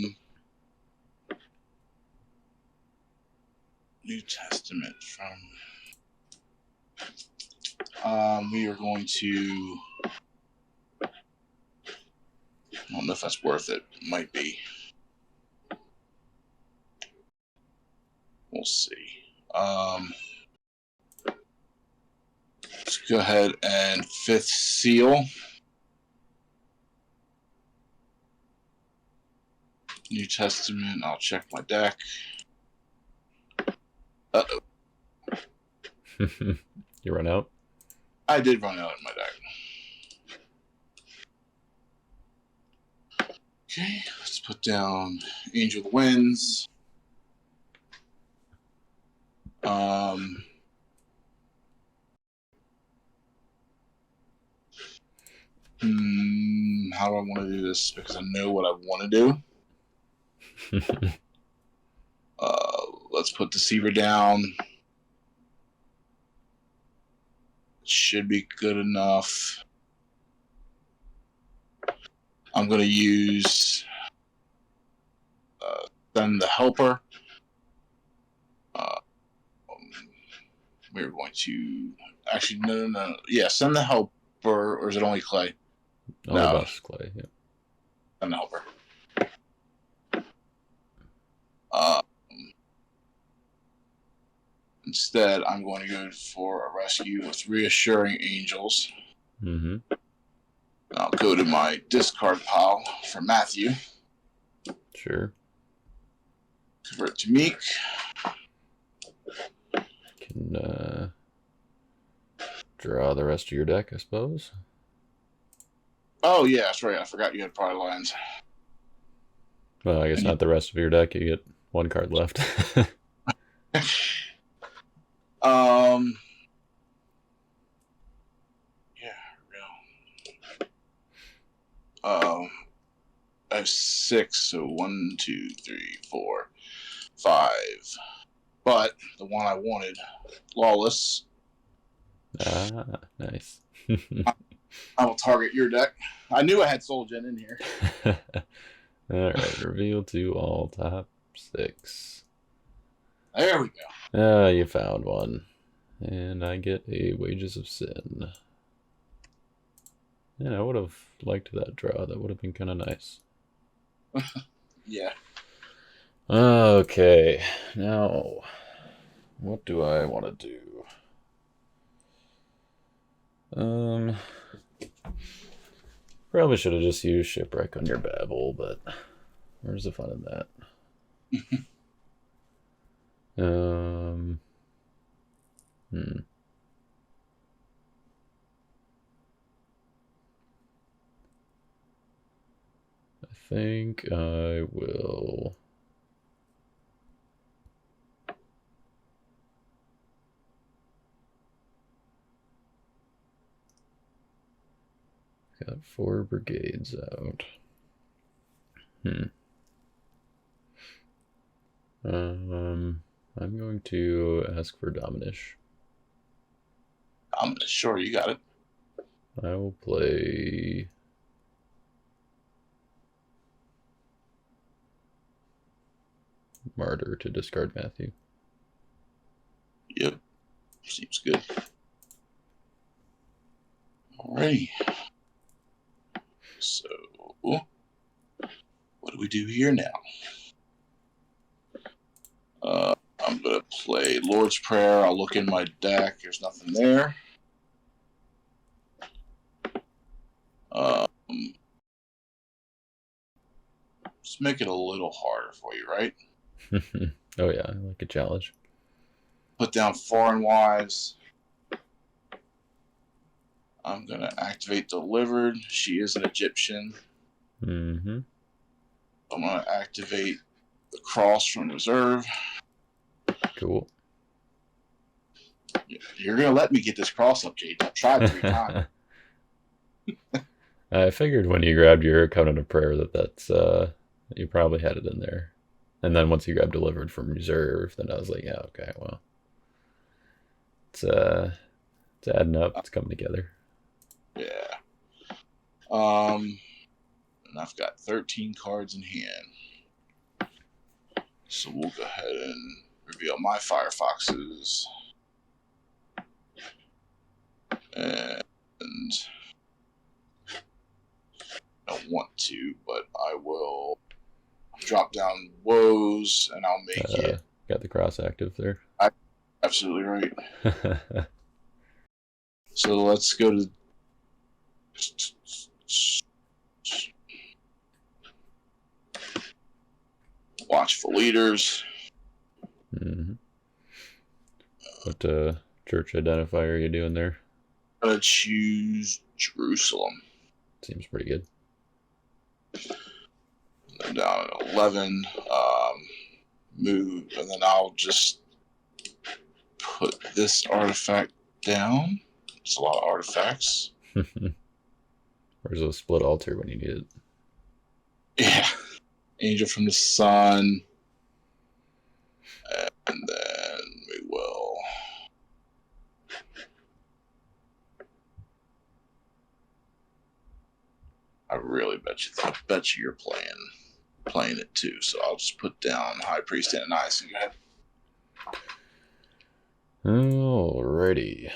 New Testament from... we are going to... I don't know if that's worth it. It might be. We'll see. Let's go ahead and 5th Seal. New Testament. I'll check my deck. Uh-oh. You run out? I did run out in my deck. Okay, let's put down Angel of the Winds. How do I want to do this? Because I know what I want to do. Let's put Deceiver down. Should be good enough. I'm going to use Send the Helper. We're going to... Actually, no. Yeah, Send the Helper, or is it only Clay? Only boss Clay, yeah. Send the Helper. Instead, I'm going to go for a rescue with Reassuring Angels. Mm-hmm. I'll go to my discard pile for Matthew. Sure. Convert to Meek. Can draw the rest of your deck, I suppose. Oh, yeah, that's right. I forgot you had Pride Lines. Well, I guess not the rest of your deck. You get one card left. I have 6, so 1, 2, 3, 4, 5. But the one I wanted, Lawless. Ah, nice. I will target your deck. I knew I had Soul Gen in here. Alright, reveal to all top 6. There we go. You found one. And I get a Wages of Sin. Yeah, I would have liked that draw. That would have been kind of nice. Yeah. Okay, now what do I want to do? Probably should have just used Shipwreck on your Babel, but where's the fun in that? I think I will. Got 4 brigades out. I'm going to ask for Dominish. Sure, you got it. I will play Martyr to discard Matthew. Yep. Seems good. Alrighty. So, what do we do here now? I'm going to play Lord's Prayer. I'll look in my deck. There's nothing there. Just make it a little harder for you, right? Oh yeah, I like a challenge. Put down Foreign Wives. I'm going to activate Delivered. She is an Egyptian. Mm-hmm. I'm going to activate the Cross from Reserve. Cool. You're going to let me get this cross up, Jade. I've tried 3 times. I figured when you grabbed your Covenant of Prayer that's you probably had it in there. And then once you grabbed Delivered from Reserve, then I was like, yeah, okay, well. It's adding up, it's coming together. Yeah. And I've got 13 cards in hand. So we'll go ahead and reveal my Firefoxes. And I don't want to, but I will drop down Woes and I'll make it. Got the cross active there. Absolutely right. So let's go to Watchful Leaders. Mm-hmm. What church identifier are you doing there? I'm going to choose Jerusalem. Seems pretty good. And then down at 11, move, and then I'll just put this artifact down. It's a lot of artifacts. Where's a split altar when you need it? Yeah. Angel from the Sun. And then we will. I really bet you you're playing it too. So I'll just put down High Priest and Ice and go ahead. Alrighty.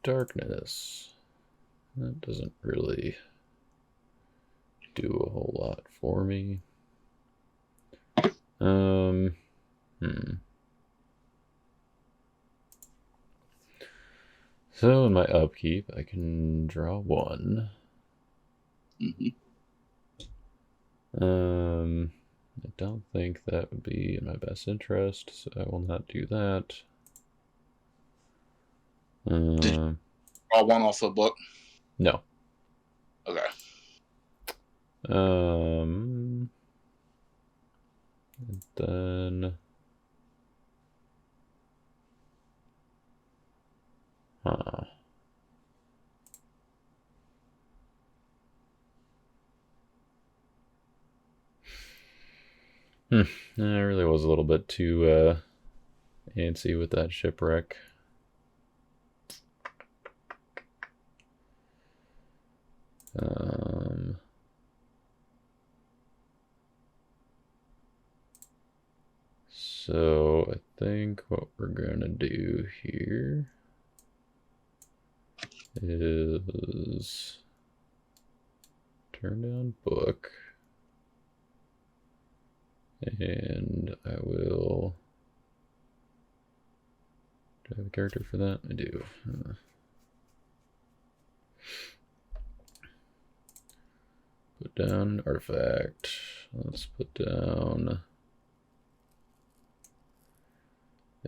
Darkness. That doesn't really do a whole lot for me. So in my upkeep, I can draw 1. Mm-hmm. I don't think that would be in my best interest, so I will not do that. Did you draw 1 off the book? No. Okay. And then I really was a little bit too antsy with that shipwreck. So I think what we're gonna do here is turn down book, and I will. Do I have a character for that? I do. Put down artifact. Let's put down.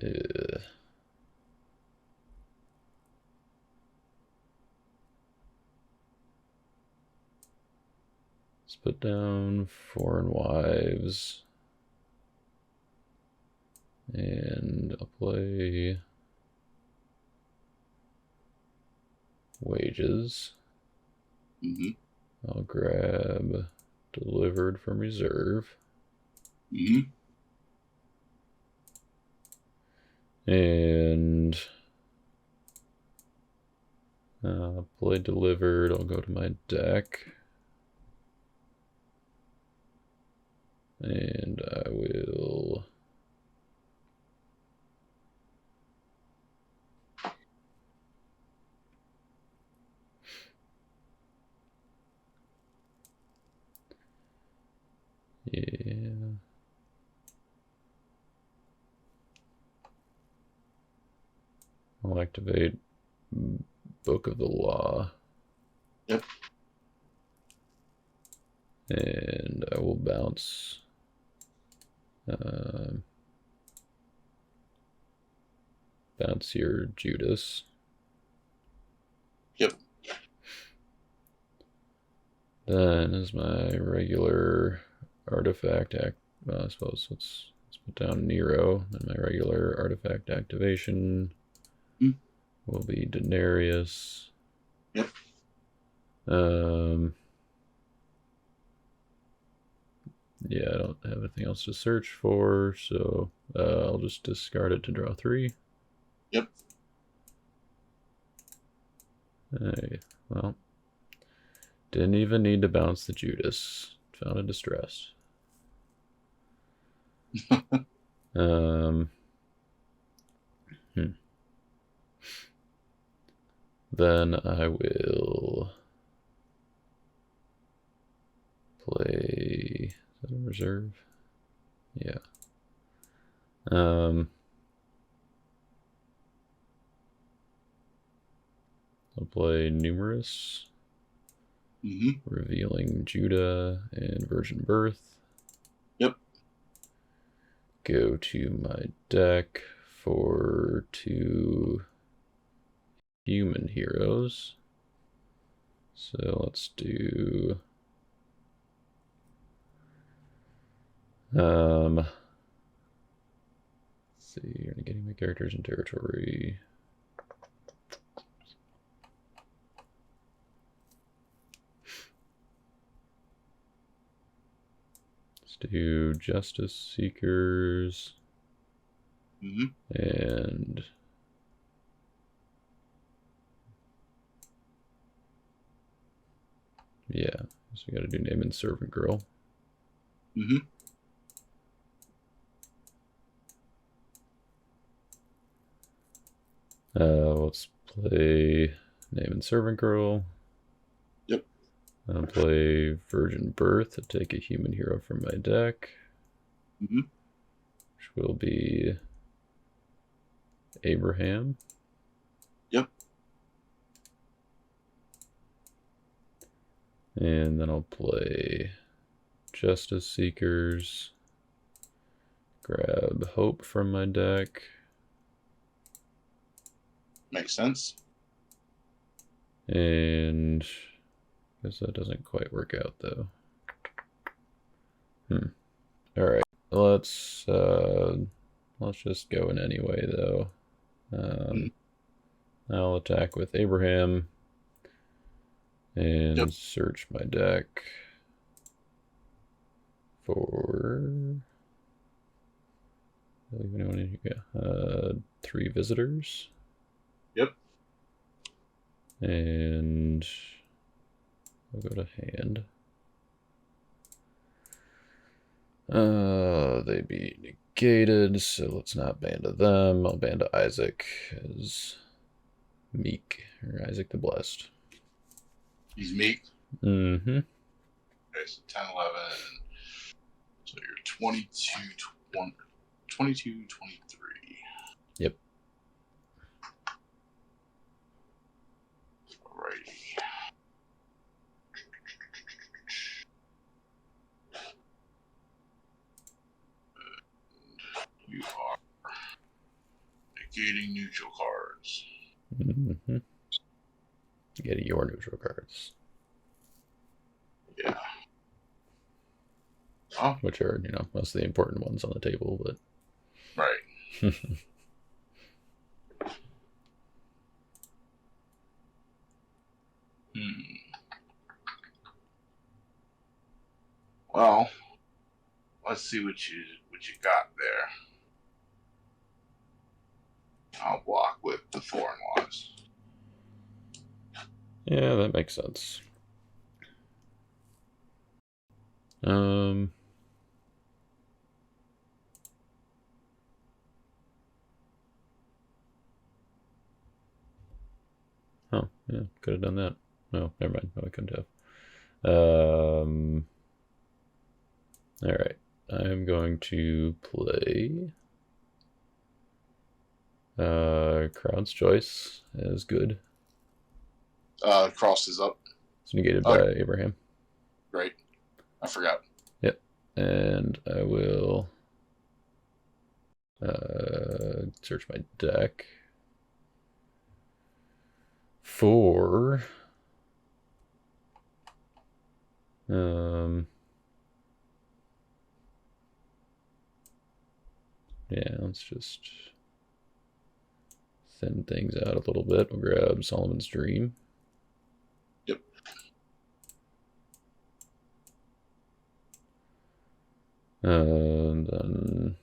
Let's put down Foreign Wives. And I'll play Wages. Mm-hmm. I'll grab Delivered from Reserve. Mm-hmm. And play Delivered. I'll go to my deck. And I will I'll activate Book of the Law. Yep. And I will bounce your Judas. Yep. Then as my regular artifact I suppose let's put down Nero, and my regular artifact activation will be Denarius. Yep. Yeah, I don't have anything else to search for, so I'll just discard it to draw 3. Yep. Hey, well, didn't even need to bounce the Judas. Found a distress. Then I will play. Is that a reserve? Yeah. I'll play Numerous. Revealing Judah and Virgin Birth. Yep. Go to my deck, for 2 human heroes. So let's do let's see, getting my characters in territory. Let's do Justice Seekers. And yeah, so we got to do Name and Servant Girl. Let's play Name and Servant Girl. Yep. I'll play Virgin Birth to take a human hero from my deck. Which will be Abraham. Yep. And then I'll play Justice Seekers. Grab Hope from my deck. Makes sense. And I guess that doesn't quite work out though. Alright. Let's just go in anyway though. I'll attack with Abraham and search my deck for anyone in here? 3 visitors. Yep. And I'll go to hand. They'd be negated, so let's not ban to them. I'll ban to Isaac as Meek, or Isaac the Blessed. He's Meek? Mm-hmm. Okay, so 10, 11. So you're 22, 23. Yep. Alrighty. You are negating neutral cards. Mm-hmm. Get your neutral cards. Yeah. Oh. Which are, most of the important ones on the table, but... Right. Well, let's see what you got there. I'll block with the foreign laws. Yeah, that makes sense. Oh, yeah, could have done that. No, never mind. No, I couldn't have. Alright. I'm going to play Crowd's Choice as good. Cross is up. It's negated by Abraham. Great. I forgot. Yep. And I will search my deck for yeah, let's just thin things out a little bit. We'll grab Solomon's Dream. Yep. And then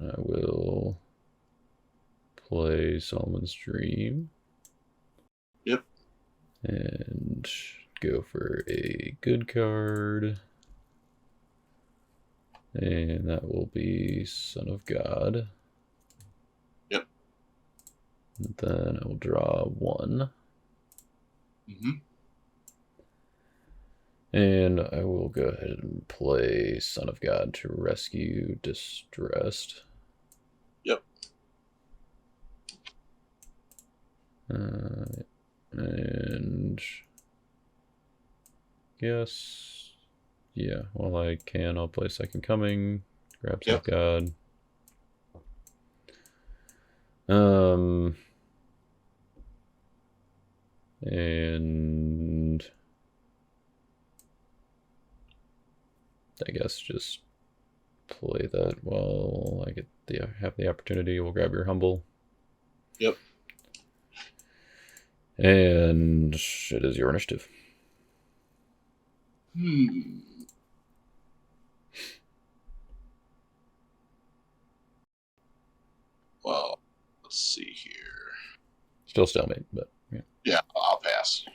I will play Solomon's Dream. Yep. And go for a good card. And that will be Son of God. Yep. And then I will draw 1. And I will go ahead and play Son of God to rescue Distressed. Yep. And yes, yeah, while I can, I'll play Second Coming, grab Son of God. And I guess just play that while I have the opportunity. We'll grab your humble. Yep. And it is your initiative. Well, let's see here. Still stalemate, but yeah. Yeah, I'll pass.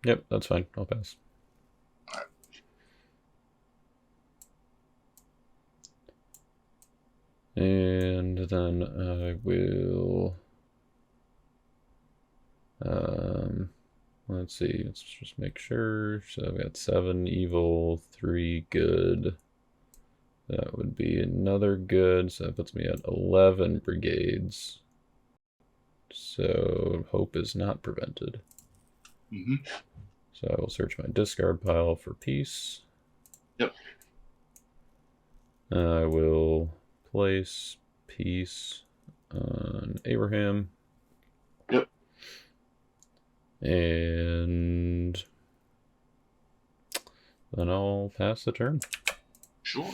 Yep, that's fine. I'll pass. All right. And then I will. Let's see. Let's just make sure. So I've got 7 evil, 3 good. That would be another good. So that puts me at 11 brigades. So hope is not prevented. So I will search my discard pile for peace. Yep. I will place peace on Abraham. Yep. And then I'll pass the turn. Sure.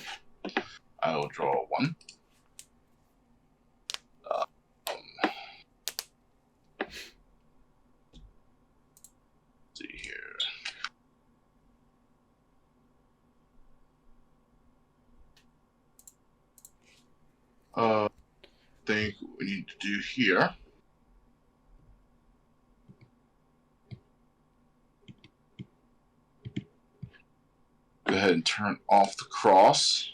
I will draw 1. See here. Think we need to do here. Go ahead and turn off the cross.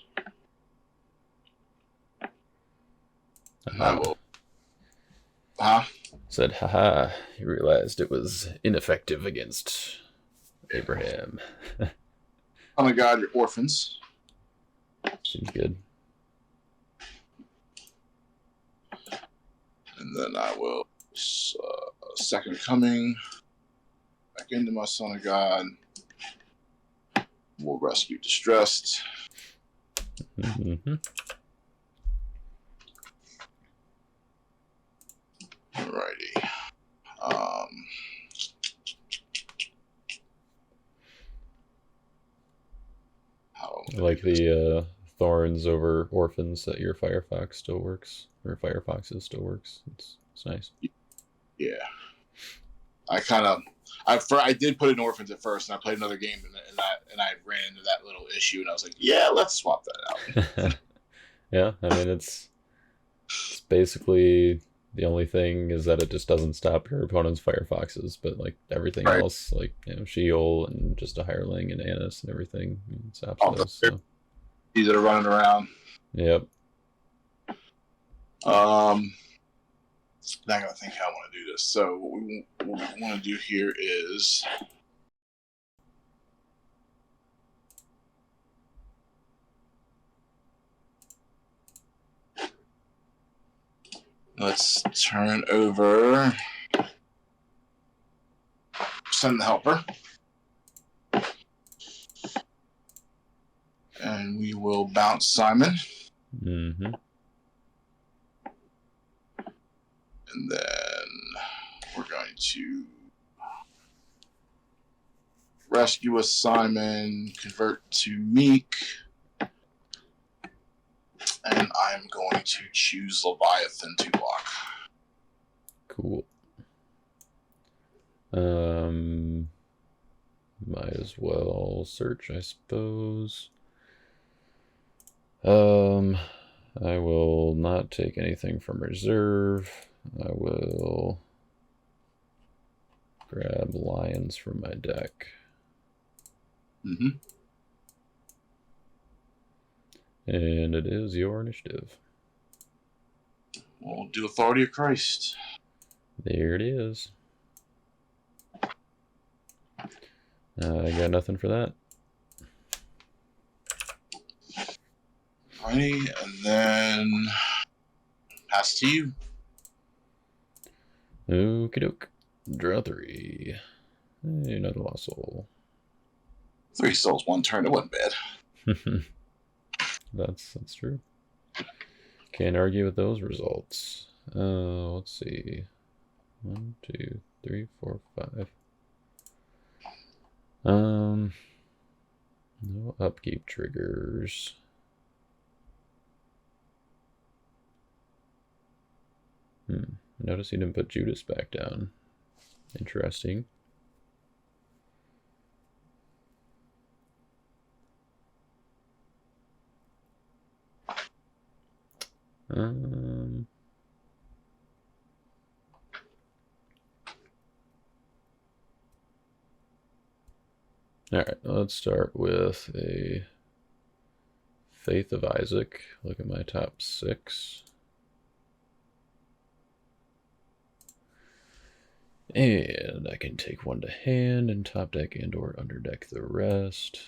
And I will. Said, haha, he realized it was ineffective against Abraham. Oh my god, you're orphans. Seems good. And then I will second coming back into my Son of God. We'll rescue distressed. Mm-hmm. Alrighty. I like the thorns over orphans that your Firefox still works, or Firefoxes still works. It's nice. Yeah. I did put in orphans at first, and I played another game, and I ran into that little issue, and I was like, yeah, let's swap that out. Yeah, I mean it's basically the only thing is that it just doesn't stop your opponent's Firefoxes, but like everything else, like Sheol and just a hireling and Annis and everything, it stops those. So. These that are running around. Yep. Now I gotta think how I want to do this. So what we want to do here is let's turn over Send the Helper. And we will bounce Simon. Mm-hmm. And then we're going to rescue a Simon, convert to Meek, and I'm going to choose Leviathan to block. Cool. Might as well search, I suppose. I will not take anything from reserve. I will grab lions from my deck. Mm-hmm. And it is your initiative. We'll do Authority of Christ. There it is. I got nothing for that. Alrighty, and then pass to you. Okie doke. Draw 3. Hey, another lost soul. 3 souls, 1 turn. It wasn't bad. That's true. Can't argue with those results. Let's see. 1, 2, 3, 4, 5. No upkeep triggers. Notice he didn't put Judas back down. Interesting. All right, let's start with a Faith of Isaac. Look at my top 6. And I can take 1 to hand and top deck and or underdeck the rest.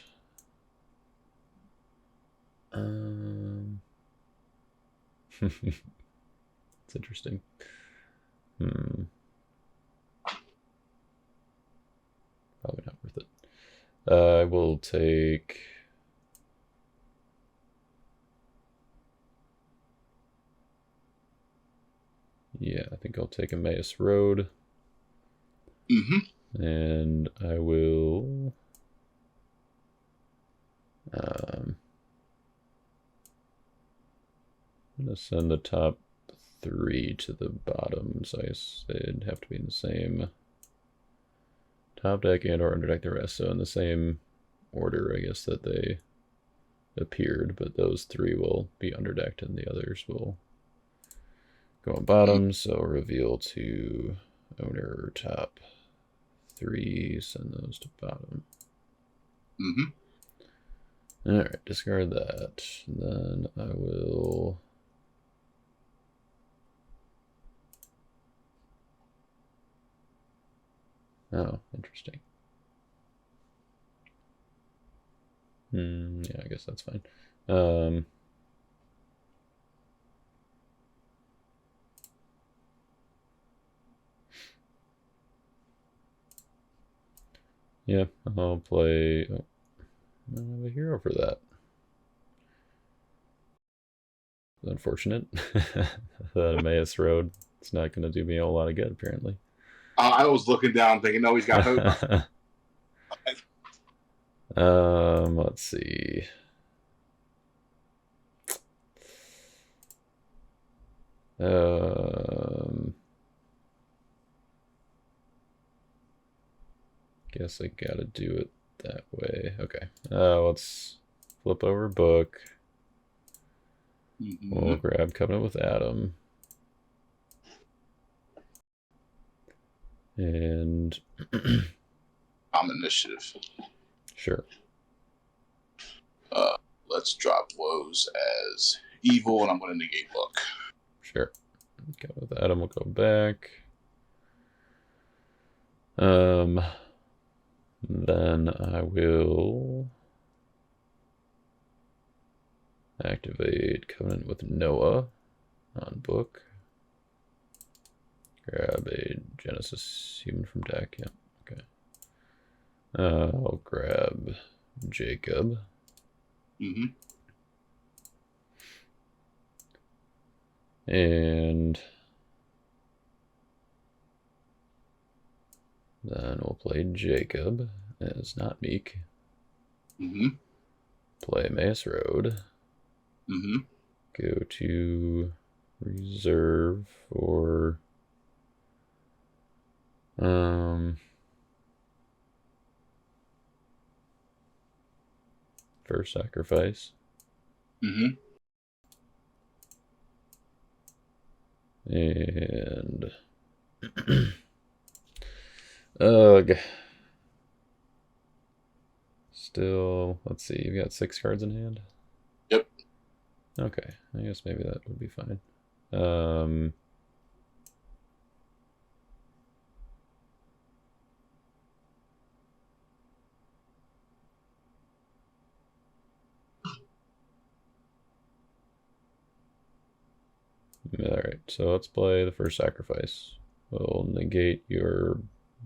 It's interesting. Probably not worth it. I will take... Yeah, I think I'll take Emmaus Road. And I will... I'm going to send the top 3 to the bottom, so I guess they'd have to be in the same top deck and or underdeck the rest, so in the same order, I guess, that they appeared, but those 3 will be underdecked and the others will go on bottom, so reveal to owner top 3, send those to bottom. Alright, discard that. Then I will... Oh, interesting. Yeah, I guess that's fine. Yeah, I'll play... Oh, I don't have a hero for that. Unfortunate. That Emmaus Road, it's not going to do me a whole lot of good, apparently. I was looking down thinking, no, he's got hope. Let's see. Guess I gotta do it that way. Okay. Let's flip over book. We'll grab Covenant with Adam. And initiative. Sure. Let's drop woes as evil, and I'm going to negate book. Sure. Okay, with Adam, we'll go back. Then I will activate Covenant with Noah on book. Grab a Genesis human from deck. Yeah, okay. I'll grab Jacob. And then we'll play Jacob as not Meek. Play Emmaus Road. Go to reserve for first sacrifice. And ugh. Still, let's see, you've got 6 cards in hand? Yep. Okay, I guess maybe that would be fine. Alright, so let's play the first sacrifice. We'll negate your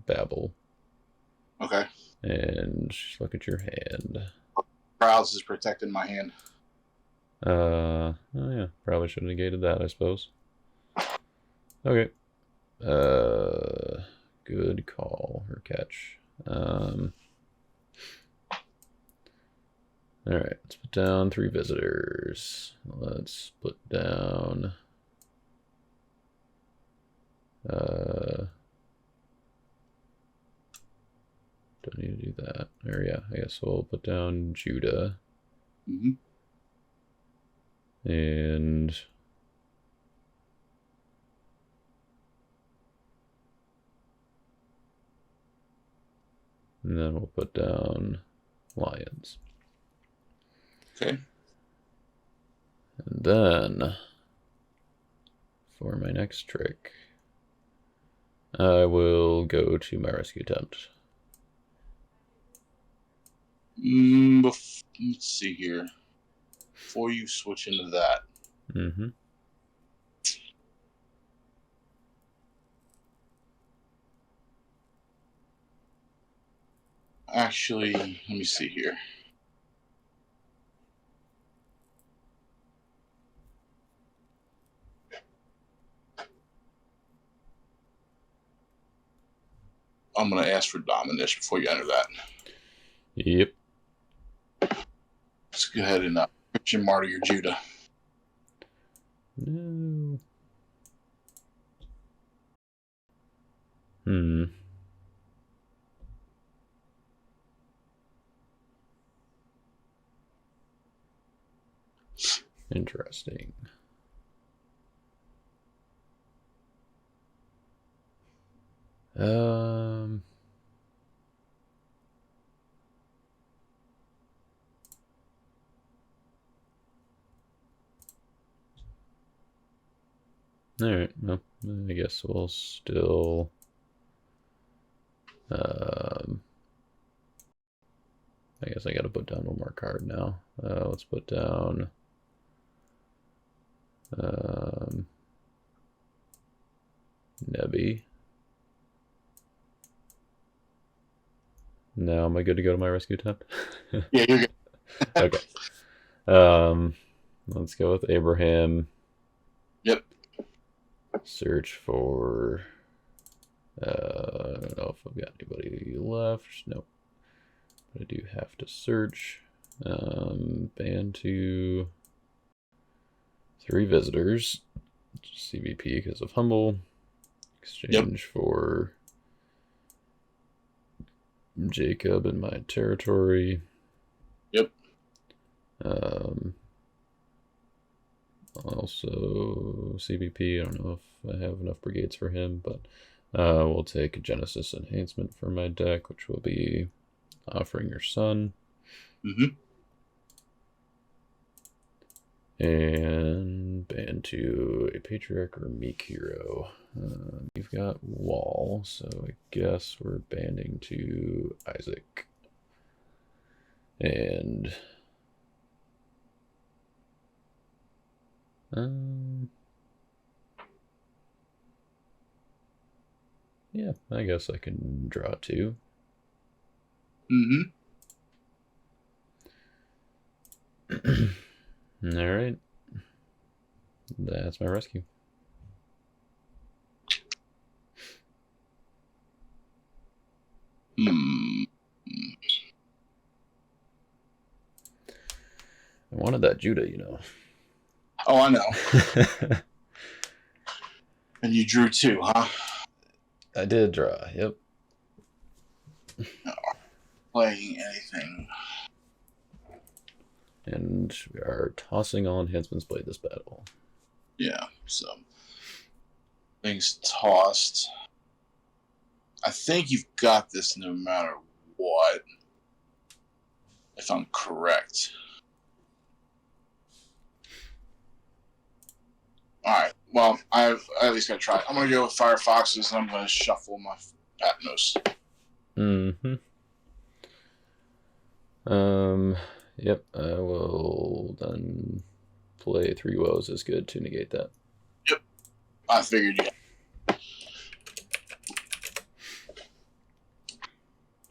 babble. Okay. And look at your hand. Prowls is protecting my hand. Oh yeah, probably should have negated that, I suppose. Okay. Good call or catch. Alright, let's put down 3 visitors. Let's put down don't need to do that. Or yeah, I guess we'll put down Judah. Mm-hmm. And then we'll put down Lions. Okay. And then for my next trick, I will go to my rescue attempt. Let's see here. Before you switch into that. Mm-hmm. Actually, let me see here. I'm going to ask for Dominish before you enter that. Yep. Let's go ahead and Christian Martyr your Judah. No. Interesting. Alright, well, I guess we'll still I guess I gotta put down one more card now. Let's put down Nebby. Now am I good to go to my rescue attempt? Yeah, you're good. Okay. Let's go with Abraham. Yep. Search for I don't know if I've got anybody left. Nope. But I do have to search. Ban to 3 visitors. CVP because of Humble. Exchange for Jacob in my territory. Yep. Also CVP, I don't know if I have enough brigades for him, but we'll take a Genesis enhancement for my deck, which will be Offering Your Son. Mm-hmm. And ban to a Patriarch or Meek Hero. You've got Wall, so I guess we're banding to Isaac. And yeah, I guess I can draw 2. Mm-hmm. All right. That's my rescue. I wanted that Judah, you know. Oh, I know. And you drew 2, huh? I did draw, yep. No. Playing anything. And we are tossing all enhancements played this battle. Yeah, so things tossed. I think you've got this no matter what, if I'm correct. Alright, well, I at least got to try. I'm going to go with Firefoxes, and I'm going to shuffle my Patmos. Yep, I will then play 3 woes is good to negate that. Yep, I figured, yeah.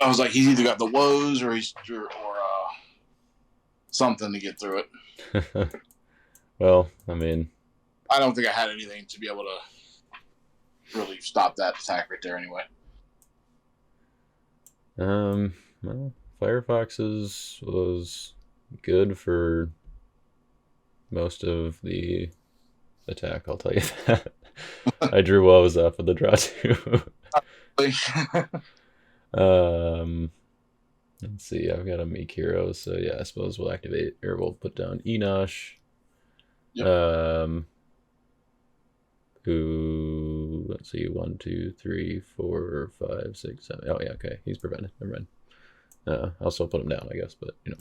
I was like, he's either got the woes or something to get through it. Well, I mean, I don't think I had anything to be able to really stop that attack right there anyway. well, Firefox's was good for most of the attack, I'll tell you that. I drew woes off of the draw too. Let's see, I've got a meek hero, so yeah, I suppose we'll activate, or we'll put down Enosh. Yep. Who, let's see, 1, 2, 3, 4, 5, 6, 7. Oh yeah, okay, he's prevented. Never mind. I'll still put him down, I guess, but you know.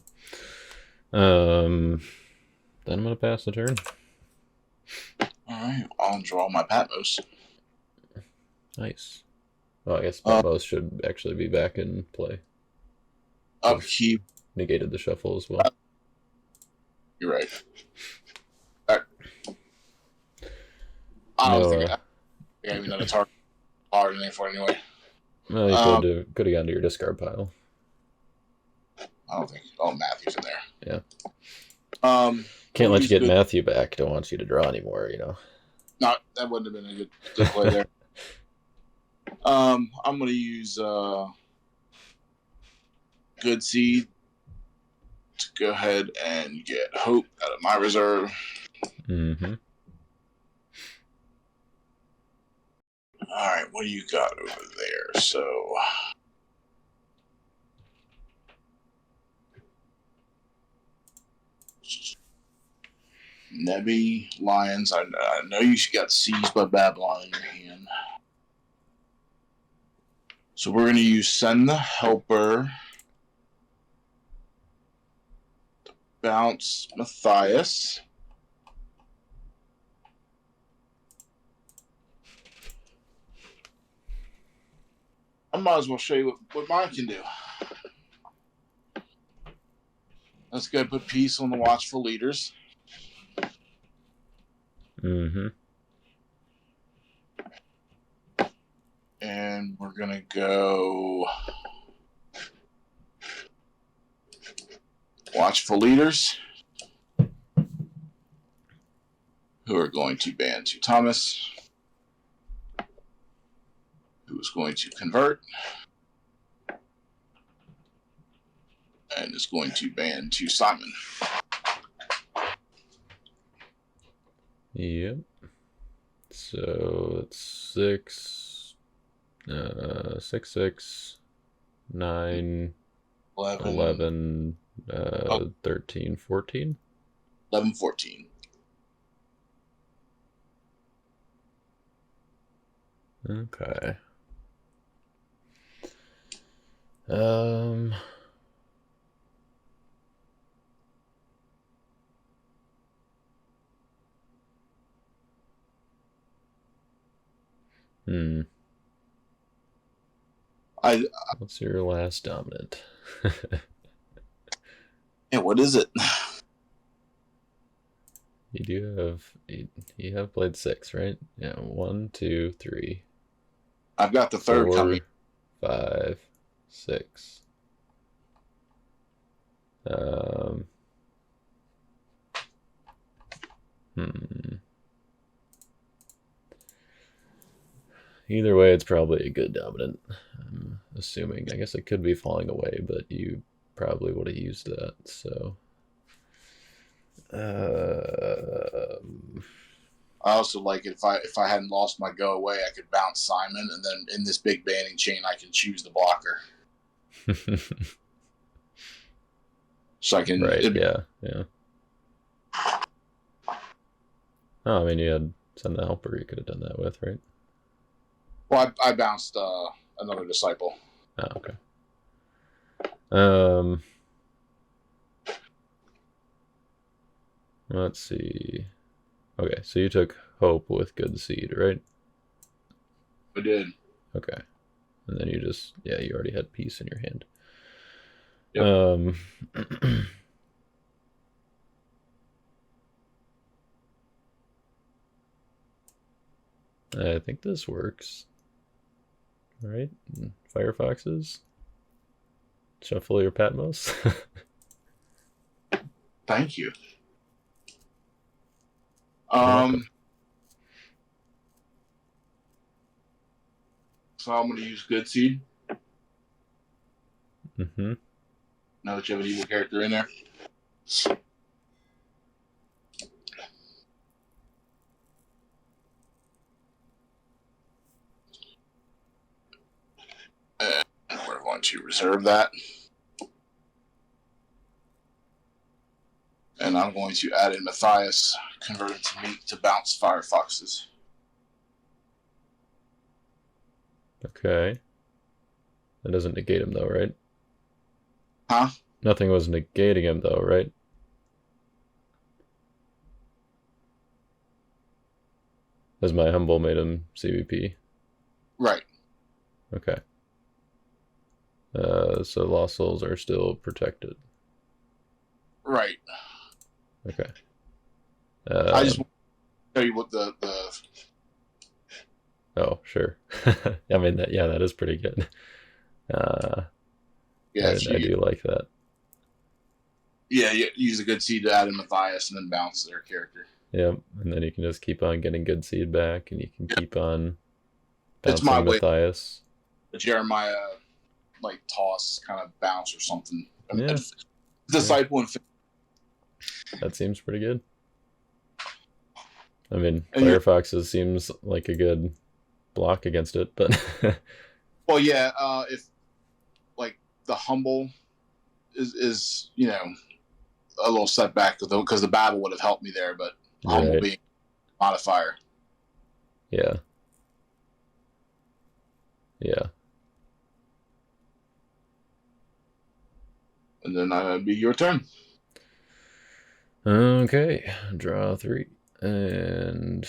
Then I'm gonna pass the turn. Alright, I'll draw my Patmos. Nice. Well, I guess Patmos should actually be back in play. Upkeep. Negated the shuffle as well. You're right. I don't think I have another target or anything for it anyway. Well, you could have gone to your discard pile. I don't think. Oh, Matthew's in there. Yeah. Can't let you get Matthew back. Don't want you to draw anymore, you know. No, that wouldn't have been a good play there. I'm going to use Good Seed to go ahead and get Hope out of my reserve. Mm-hmm. All right, what do you got over there? So, Nebby, Lions. I know you got Seized by Babylon in your hand. So we're going to use Send the Helper, bounce Matthias. I might as well show you what mine can do. Let's go put Peace on the Watchful Leaders. Mm-hmm. And we're going to go Watchful Leaders, who are going to ban to Thomas, who is going to convert, and is going to ban to Simon. Yep. So it's 6, 6, 9, 11, 13, 14. 11, 14. Okay. What's your last dominant? Yeah, what is it? You have played 6, right? Yeah, 1, 2, 3. I've got the third 4, coming. 5, 6. Either way, it's probably a good dominant. I'm assuming. I guess it could be falling away, but you probably would have used that. So. I also like it if I hadn't lost my go away, I could bounce Simon, and then in this big banning chain, I can choose the blocker. So I can. Right. Yeah. Oh, I mean, you had Send the Helper. You could have done that with, right? Well, I bounced another Disciple. Oh, okay. Let's see. Okay, so you took Hope with Good Seed, right? I did. Okay. And then you already had Peace in your hand. Yep. I think this works. All right. Firefoxes. Shuffle your Patmos. Thank you. Um, so I'm going to use Good Seed. Mm-hmm. Now that you have an evil character in there. And we're going to reserve that. And I'm going to add in Matthias, converted to meat to bounce Firefoxes. Okay. That doesn't negate him though, right? Huh? Nothing was negating him though, right? As my humble made him CVP. Right. Okay. So lost souls are still protected. Right. Okay. I just want to tell you what the Oh, sure. I mean, that is pretty good. yeah, I do like that. Yeah, you use a Good Seed to add in Matthias and then bounce their character. Yep, and then you can just keep on getting Good Seed back, and you can keep on It's my bouncing way. Matthias. The Jeremiah, like, toss kind of bounce or something. Yeah. Disciple and That seems pretty good. I mean, And Firefoxes seems like a good block against it, but well, yeah, if like the humble is a little setback because the battle would have helped me there, but humble Right. being modifier. yeah. And then it'd be your turn. Okay, draw 3, and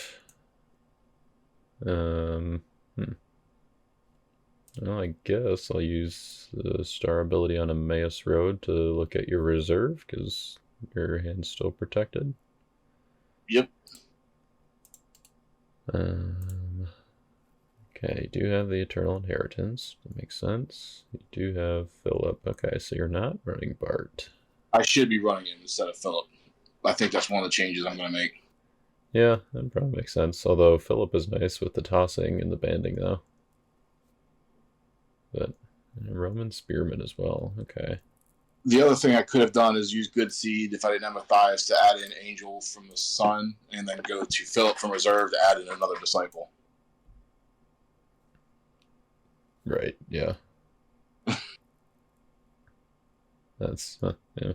well, I guess I'll use the star ability on Emmaus Road to look at your reserve, because your hand's still protected. Yep. Okay, you do have the Eternal Inheritance. That makes sense. You do have Philip. Okay, so you're not running Bart. I should be running him instead of Philip. I think that's one of the changes I'm going to make. Yeah, that probably makes sense. Although Philip is nice with the tossing and the banding, though. But Roman Spearman as well. Okay. The other thing I could have done is use Good Seed if I didn't have Matthias to add in Angel from the Sun, and then go to Philip from Reserve to add in another Disciple. Right, yeah. That's, yeah.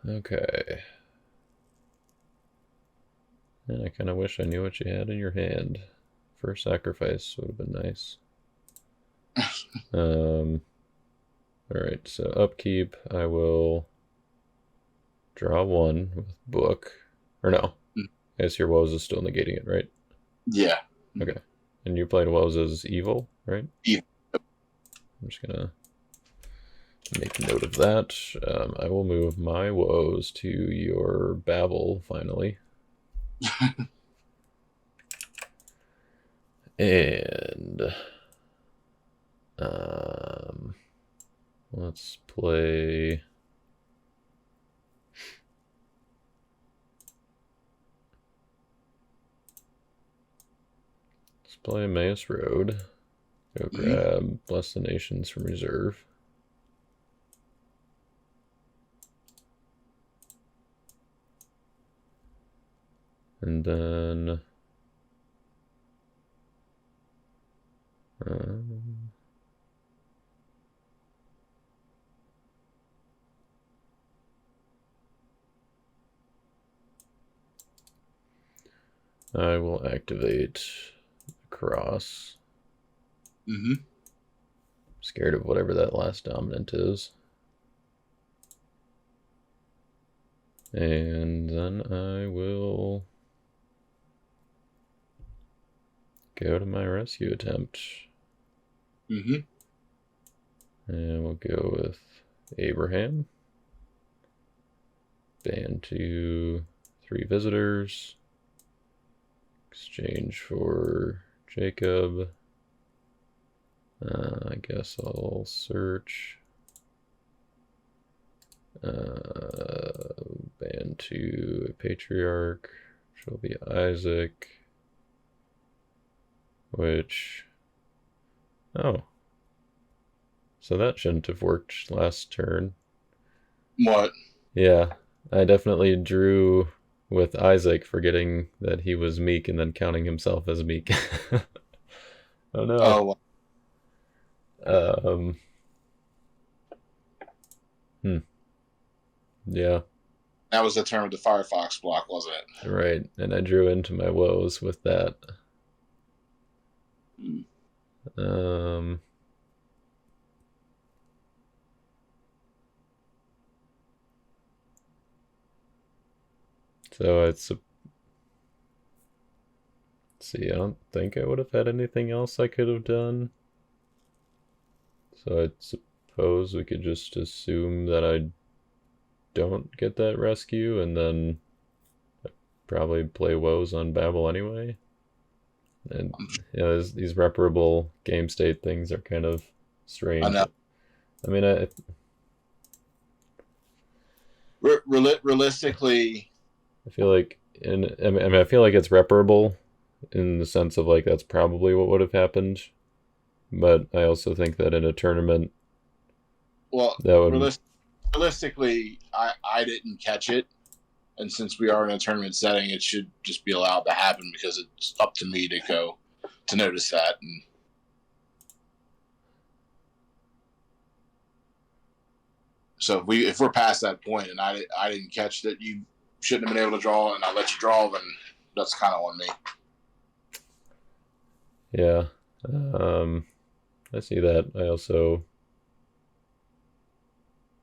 Okay. And I kind of wish I knew what you had in your hand. First sacrifice would have been nice. Alright, so upkeep, I will draw 1 with book. Or no. I guess your woes is still negating it, right? Yeah. Okay. And you played woes as evil, right? Evil. I'm just gonna make note of that. I will move my woes to your Babel finally. And let's play Emmaus Road. Go grab Bless the Nations from Reserve. And then I will activate Cross. Scared of whatever that last dominant is. And then I will go to my rescue attempt. And we'll go with Abraham. Ban to 3 visitors. Exchange for Jacob. I guess I'll search. Band to a Patriarch, which will be Isaac. Which... Oh. So that shouldn't have worked last turn. What? Yeah, I definitely drew with Isaac, forgetting that he was meek and then counting himself as meek. Oh no. Oh, Yeah, that was the turn with the Firefox block, wasn't it? right. And I drew into my woes with that. Um, so it's see, I don't think I would have had anything else I could have done. So I suppose we could just assume that I don't get that rescue and then probably play woes on Babel anyway. And yeah, these reparable game state things are kind of strange. I know. I mean, Realistically, I feel like, I feel like it's reparable in the sense of like that's probably what would have happened, but I also think that in a tournament, well, that would realistically, I didn't catch it, and since we are in a tournament setting, it should just be allowed to happen because it's up to me to notice that. And so if we're past that point and I didn't catch that you shouldn't have been able to draw and I let you draw, then that's kind of on me. yeah. I see that. I also,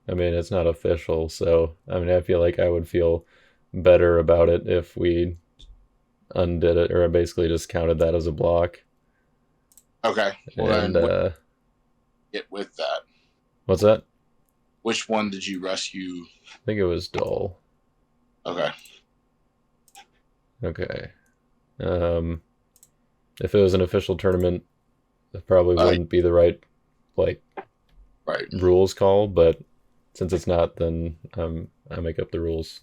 I mean, it's not official, so I mean, I feel like I would feel better about it if we undid it, or I basically just counted that as a block. Okay. Well, And then get with that. what's that? Which one did you rescue? I think it was dull. Okay. Okay. If it was an official tournament, it probably wouldn't be the right rules call, but since it's not, then I make up the rules.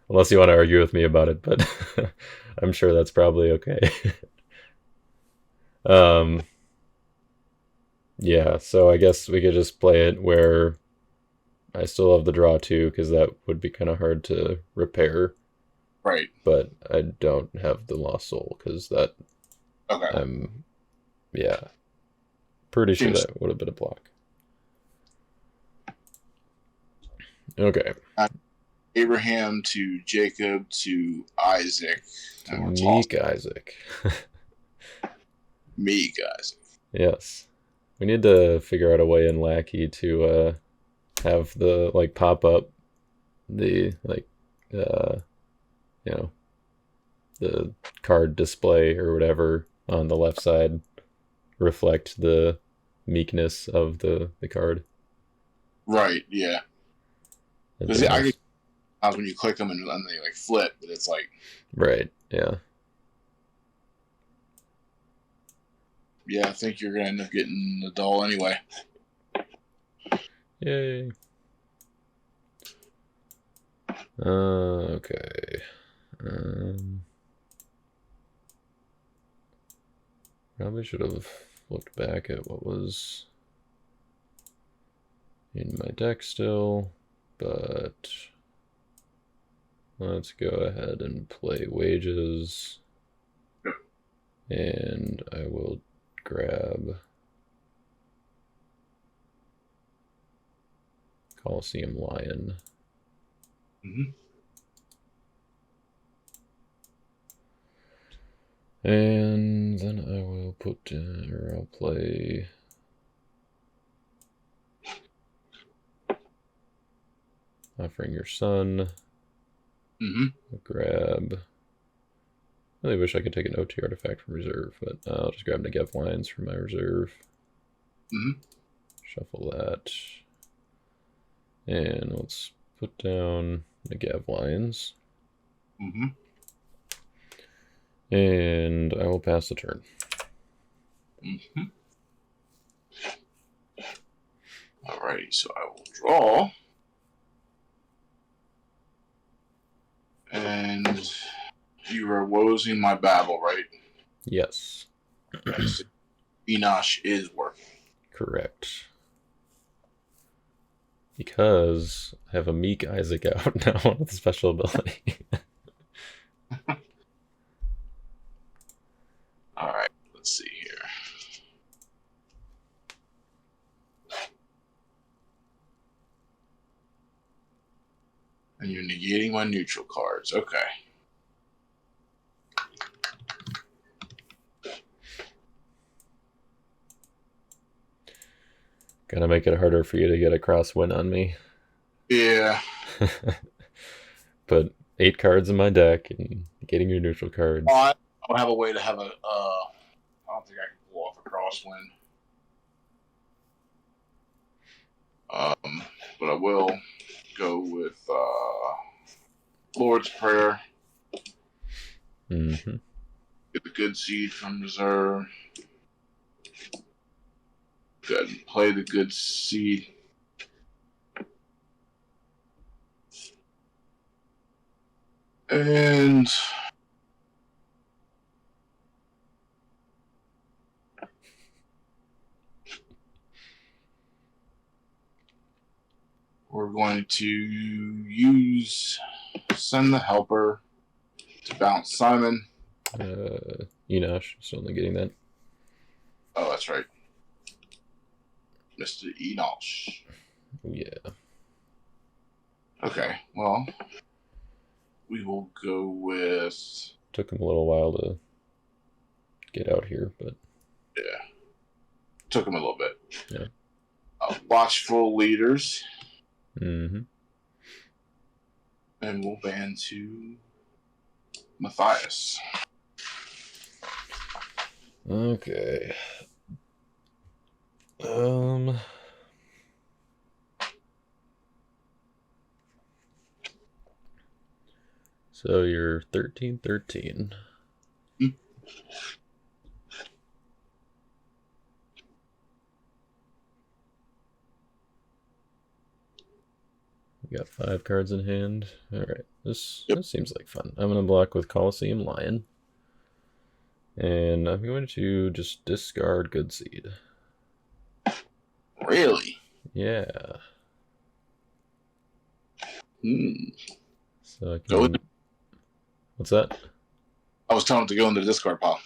Unless you want to argue with me about it, but I'm sure that's probably okay. Yeah, so I guess we could just play it where I still have the draw too, because that would be kind of hard to repair. Right. But I don't have the lost soul, because that... Okay. Yeah. Pretty sure that would have been a block. Okay. Abraham to Jacob to Isaac. Meek Isaac. Meek Isaac. Yes. We need to figure out a way in Lackey to have the pop up the you know, the card display or whatever on the left side reflect the meekness of the card. Right, yeah. Because when you click them and they flip, but it's like... Right, yeah. Yeah, I think you're going to end up getting the doll anyway. Yay. Okay. Probably should have looked back at what was in my deck still, but let's go ahead and play wages. And I will grab Coliseum Lion. Mm-hmm. And then I will I'll play Offering Your Son. Mm-hmm. Grab... I really wish I could take an OT artifact from reserve, but I'll just grab Negev Lions from my reserve. Mm-hmm. Shuffle that. And let's put down Negev Lions. Mm-hmm. And I will pass the turn. Mm-hmm. Alrighty, so I will Draw. And you are losing my Babel, right? Yes. So Enosh is working. Correct. Because I have a Meek Isaac out now with a special ability. Alright, let's see here. And you're negating my neutral cards. Okay. Gonna make it harder for you to get a cross win on me. Yeah. Put 8 cards in my deck and getting your neutral cards. Oh, I don't have a way to have a. I don't think I can pull off a crosswind. But I will go with Lord's Prayer. Mm-hmm. Get the good seed from reserve. Go ahead and play the good seed. And we're going to send the helper to bounce Simon. Enosh, still not getting that. Oh, that's right. Mr. Enosh. Yeah. Okay, well, we will go with... Took him a little while to get out here, but... Yeah. Took him a little bit. Yeah. Watchful Leaders. Mm-hmm. And we'll ban to Matthias. Okay. So you're 13-13. Mm. We got 5 cards in hand. All right, this Yep. this seems like fun. I'm gonna block with Colosseum Lion, and I'm going to just discard Good Seed. Really? Yeah. So I can. What's that? I was telling him to go in the discard pile.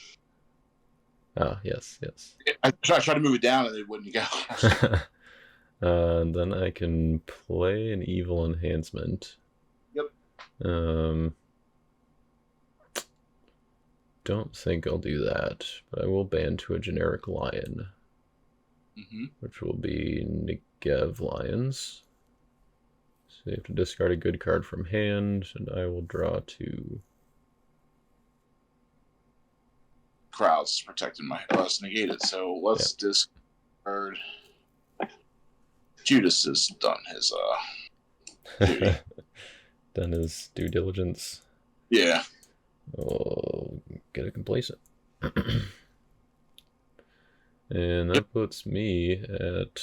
Ah, yes. I tried to move it down and it wouldn't go. And then I can play an Evil Enhancement. Yep. Don't think I'll do that, but I will ban to a generic lion, which will be Negev Lions. So you have to discard a good card from hand, and I will draw 2. Crowds protecting my plus negated, so let's discard. Judas has done his duty. Done his due diligence. Yeah. Oh, get a complacent. And that puts me at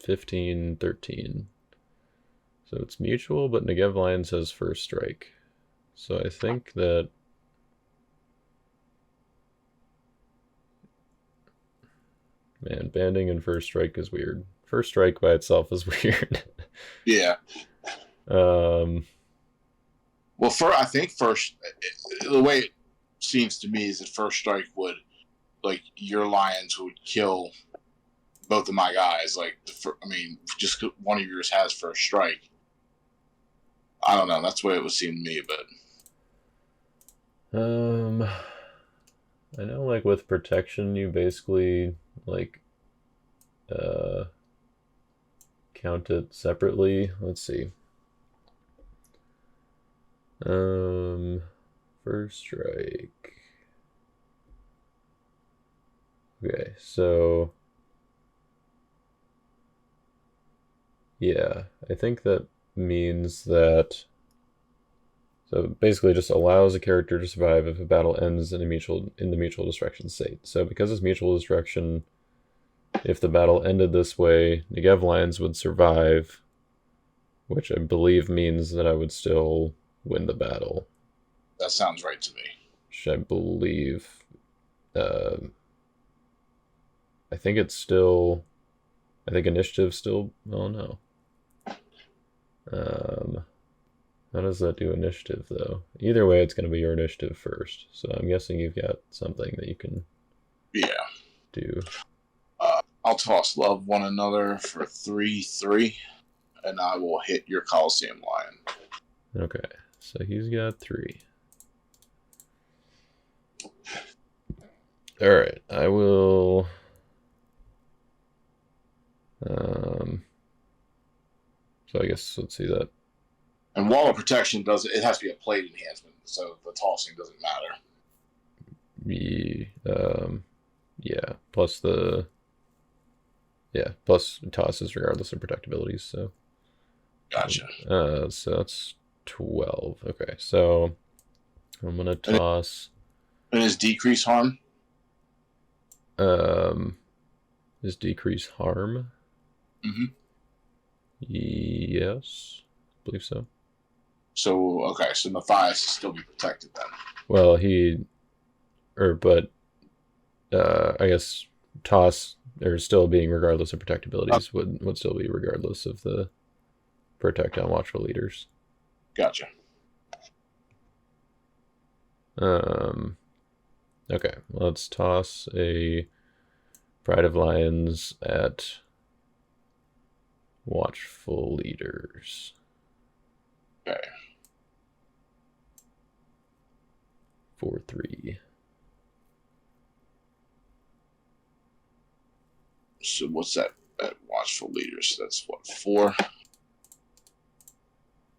15-13. So it's mutual, but Negev Lions has first strike. So I think that... Man, banding and first strike is weird. First strike by itself is weird. Yeah. Well, I think the way it seems to me is that first strike would, like, your lions would kill both of my guys. Like, just one of yours has first strike. I don't know. That's the way it would seem to me, but. I know, like, with protection, you basically, like, count it separately. Let's see. First strike. Okay, so yeah, I think that means that, so basically just allows a character to survive if a battle ends in the mutual destruction state. So because it's mutual destruction, If the battle ended this way, Negev Lions would survive, which I believe means that I would still win the battle. That sounds right to me. Which I believe... I think it's still... I think initiative still... Oh, no. How does that do initiative, though? Either way, it's going to be your initiative first. So I'm guessing you've got something that you can do. I'll toss love one another for 3/3, and I will hit your Coliseum Lion. Okay, so he's got 3. Alright, I will... So I guess let's see that. And Wall of Protection it has to be a plate enhancement, so the tossing doesn't matter. Yeah, plus the... Yeah, plus tosses regardless of protect abilities, so... Gotcha. So that's 12. Okay, so I'm gonna toss... And is decrease harm? Is decrease harm? Mm-hmm. Yes, I believe so. So, okay, so Matthias will still be protected then. Well, I guess toss, or still being regardless of protect abilities, would still be regardless of the protect on watchful leaders. Gotcha. Okay, let's toss a Pride of Lions at watchful leaders. Okay. 4/3. So what's that at watchful leaders? That's what, 4?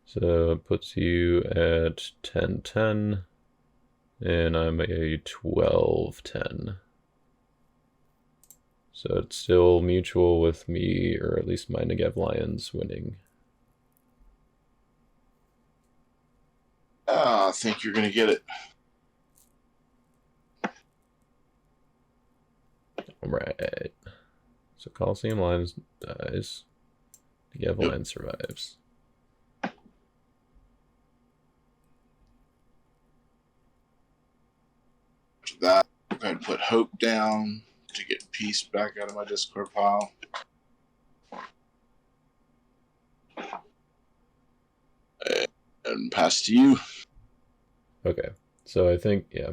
So it puts you at 10/10, and I'm a 12/10. So it's still mutual with me, or at least my Negev Lions winning. I think you're going to get it. Alright. So Coliseum Lions dies. Negev Lions survives. After that, I'm going to put Hope down to get Peace back out of my discard pile. And pass to you. Okay, so I think, yeah.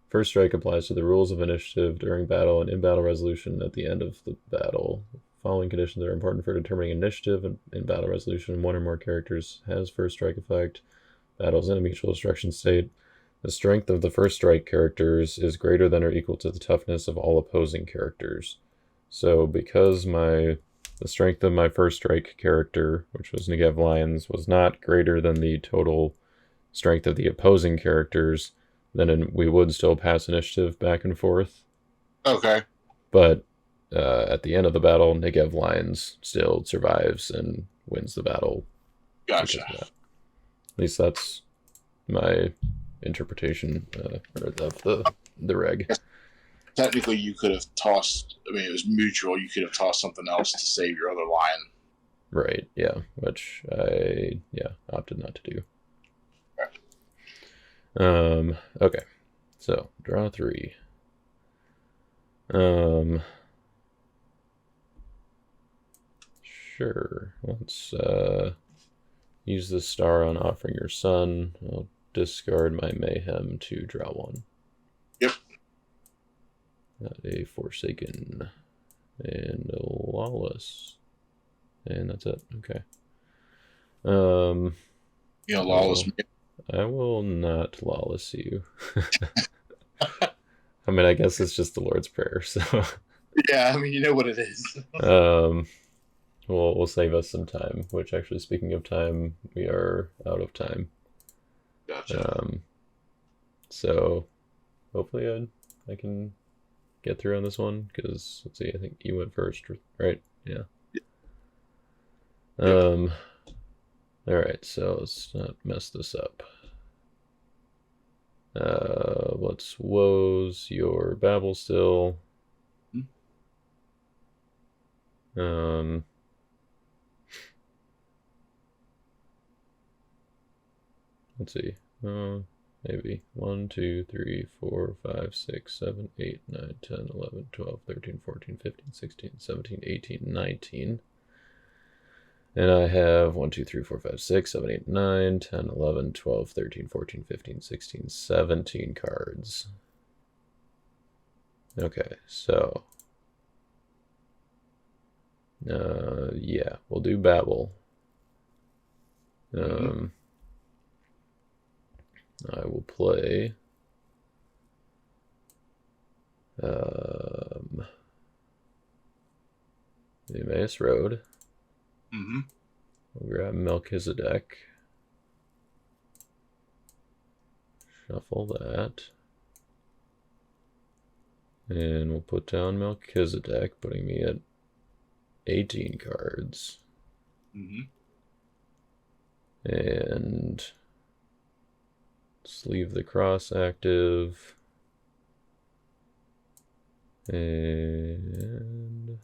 First strike applies to the rules of initiative during battle and in-battle resolution at the end of the battle. Following conditions are important for determining initiative and in battle resolution. One or more characters has first strike effect. Battles in a mutual destruction state. The strength of the first strike characters is greater than or equal to the toughness of all opposing characters. So because the strength of my first strike character, which was Negev Lions, was not greater than the total strength of the opposing characters, then we would still pass initiative back and forth. Okay. But at the end of the battle, Negev Lions still survives and wins the battle. Gotcha. At least that's my interpretation of the reg. Technically, you could have tossed... I mean, it was mutual. You could have tossed something else to save your other lion. Right, yeah. Which I, opted not to do. Okay. So, draw 3. Sure. Let's use the star on offering your son. I'll discard my mayhem to draw 1. Yep. A Forsaken and a Lawless. And that's it. Okay. Lawless. I will not lawless you. I mean, I guess it's just the Lord's Prayer, so. Yeah, I mean, you know what it is. We'll save us some time, which actually, speaking of time, we are out of time. Gotcha. So, hopefully I can get through on this one, because, let's see, I think you went first, right? Yeah. Alright, so let's not mess this up. Let's woes your Babel still. Let's see. Maybe 1, 2, 3, 4, 5, 6, 7, 8, 9, 10, 11, 12, 13, 14, 15, 16, 17, 18, 19. And I have 1, 2, 3, 4, 5, 6, 7, 8, 9, 10, 11, 12, 13, 14, 15, 16, 17 cards. Okay, so. Yeah, we'll do Babel. I will play the Emmaus Road. We'll grab Melchizedek. Shuffle that. And we'll put down Melchizedek, putting me at 18 cards. And let's leave the cross active. And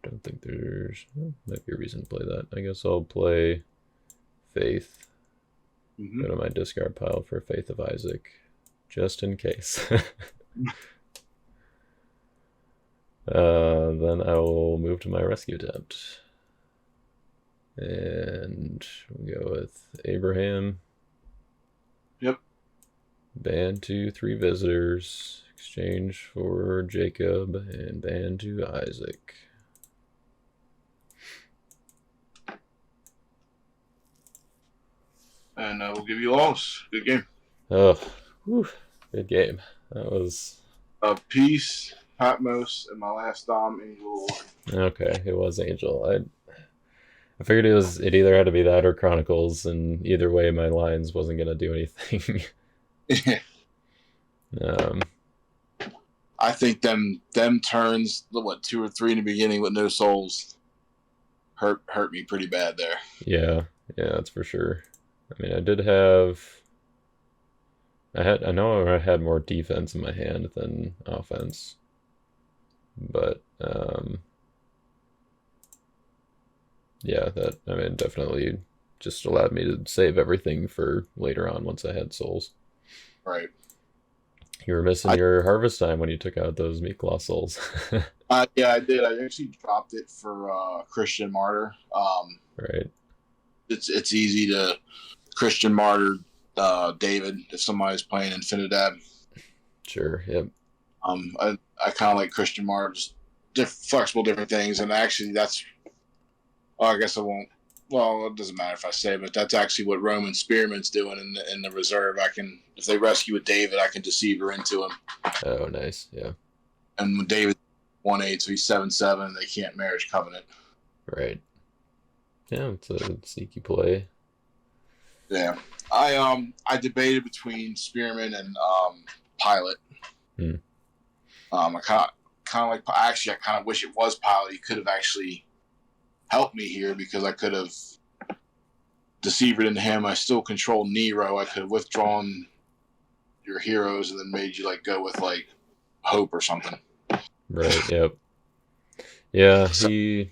don't think there's might be a reason to play that. I guess I'll play Faith. Go to my discard pile for Faith of Isaac, just in case. Then I will move to my rescue attempt. And we'll go with Abraham. Yep. Ban to 3 visitors. Exchange for Jacob and ban to Isaac. And we'll give you loss. Good game. Oh, whew, good game. That was... Peace, Patmos, and my last Dom, Angel. Okay, it was Angel. I figured it either had to be that or Chronicles, and either way my lines wasn't going to do anything. I think them turns, 2 or 3 in the beginning with no souls hurt me pretty bad there. Yeah, that's for sure. I mean, I know I had more defense in my hand than offense, but yeah, definitely just allowed me to save everything for later on once I had souls. Right. You were missing your harvest time when you took out those Meatclaw souls. Yeah, I did. I actually dropped it for Christian Martyr. Right. It's easy to Christian Martyr David if somebody's playing Infinidad. Sure. Yep. I kind of like Christian Martyr, just flexible different things, and actually that's. Well, I guess I won't. Well, it doesn't matter if I say, but that's actually what Roman Spearman's doing in the reserve. If they rescue with David, I can deceive her into him. Oh, nice. Yeah. And when David 1/8, so he's 7/7, they can't marriage covenant. Right. Yeah, it's a sneaky play. Yeah, I debated between Spearman and Pilot. I kind of like. Actually, I kind of wish it was Pilot. He could have actually helped me here because I could have deceived into him. I still control Nero. I could have withdrawn your heroes and then made you go with Hope or something. Right. Yep. Yeah. He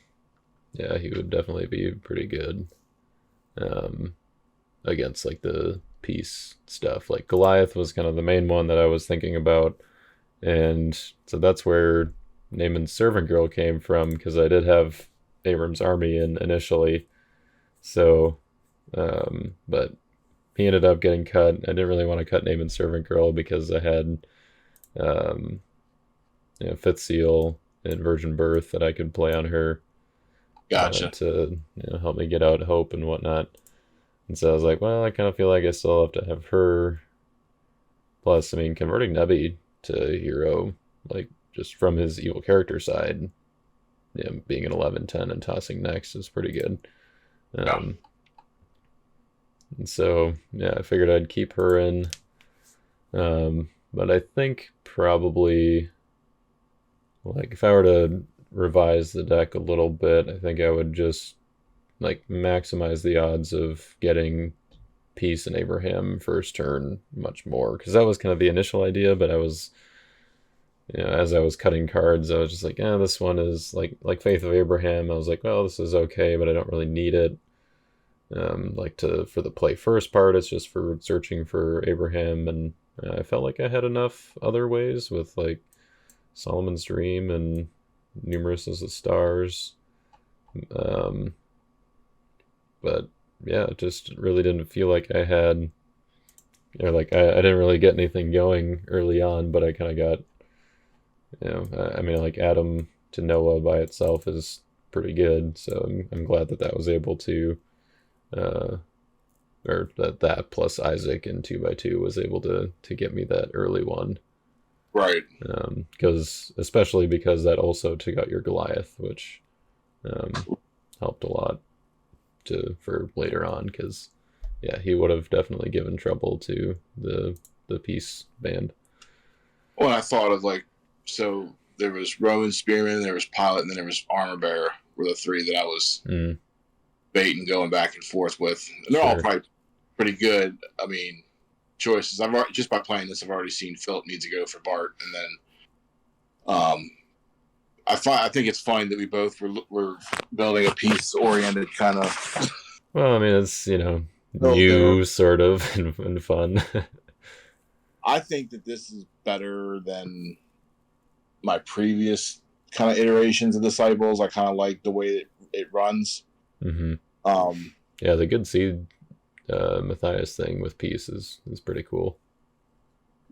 would definitely be pretty good against the peace stuff. Goliath was kind of the main one that I was thinking about, and so that's where Naaman's servant girl came from, because I did have Abram's army in initially, so but he ended up getting cut. I didn't really want to cut Naaman's servant girl because I had Fifth Seal and Virgin Birth that I could play on her. Gotcha. To help me get out Hope and whatnot. And so I was like, well, I kind of feel like I still have to have her. Plus, I mean, converting Nebby to hero, just from his evil character side, being an 11-10 and tossing next is pretty good. And so, yeah, I figured I'd keep her in. But I think probably, if I were to revise the deck a little bit, I think I would just like maximize the odds of getting Peace and Abraham first turn much more, because that was kind of the initial idea. But I was, as I was cutting cards, I was just like, this one is like Faith of Abraham. I was like, well, this is okay, but I don't really need it. For the play first part, it's just for searching for Abraham, and I felt like I had enough other ways with like Solomon's Dream and Numerous as the Stars. But yeah, it just really didn't feel like I had, I didn't really get anything going early on, but I kind of got, like Adam to Noah by itself is pretty good, so I'm glad that was able to, or that plus Isaac and 2x2 was able to get me that early one. Right. Especially because that also took out your Goliath, which helped a lot for later on, because he would have definitely given trouble to the Peace band. Well, I thought of so there was Rowan Spearman, there was Pilot, and then there was Armor Bearer were the three that I was baiting, going back and forth with. And they're all probably pretty good. I mean, choices. Just by playing this, I've already seen Philip needs to go for Bart, and then I think it's fine that we both were building a peace-oriented kind of. Well, I mean, it's new sort of and fun. I think that this is better than my previous kind of iterations of Disciples. I kind of like the way it runs. Mm-hmm. The Good Seed Matthias thing with Peace is pretty cool.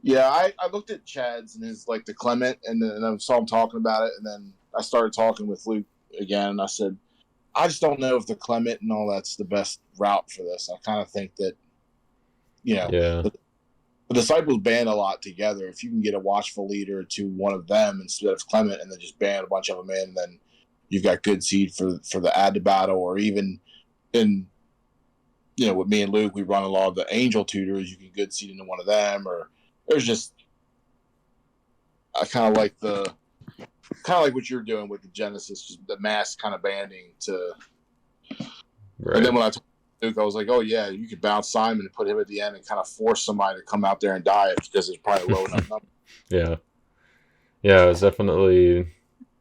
Yeah, I looked at Chad's and his the Clement, and then I saw him talking about it, and then I started talking with Luke again, and I said, I just don't know if the Clement and all that's the best route for this. I kind of think that, the Disciples band a lot together. If you can get a Watchful Leader to one of them instead of Clement, and then just band a bunch of them in, and then you've got Good Seed for the add to battle, or even in, with me and Luke, we run a lot of the Angel Tutors. You can Good Seed into one of them, or there's just, I kind of like what you're doing with the Genesis, just the mass kind of banding to. Right. And then when I told Luke, I was like, oh yeah, you could bounce Simon and put him at the end and kind of force somebody to come out there and die because it's probably a low enough number. Yeah, I was definitely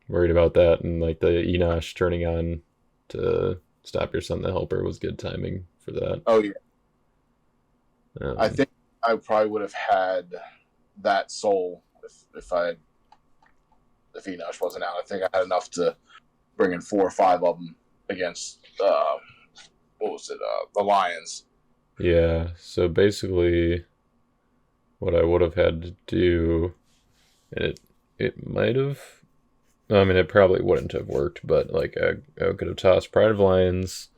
worried about that, and the Enosh turning on to stop your son the Helper was good timing for that. Oh yeah. I think I probably would have had that soul if Enosh wasn't out. I think I had enough to bring in 4 or 5 of them against the Lions. Yeah, so basically what I would have had to do, and it might have, it probably wouldn't have worked, but I could have tossed Pride of Lions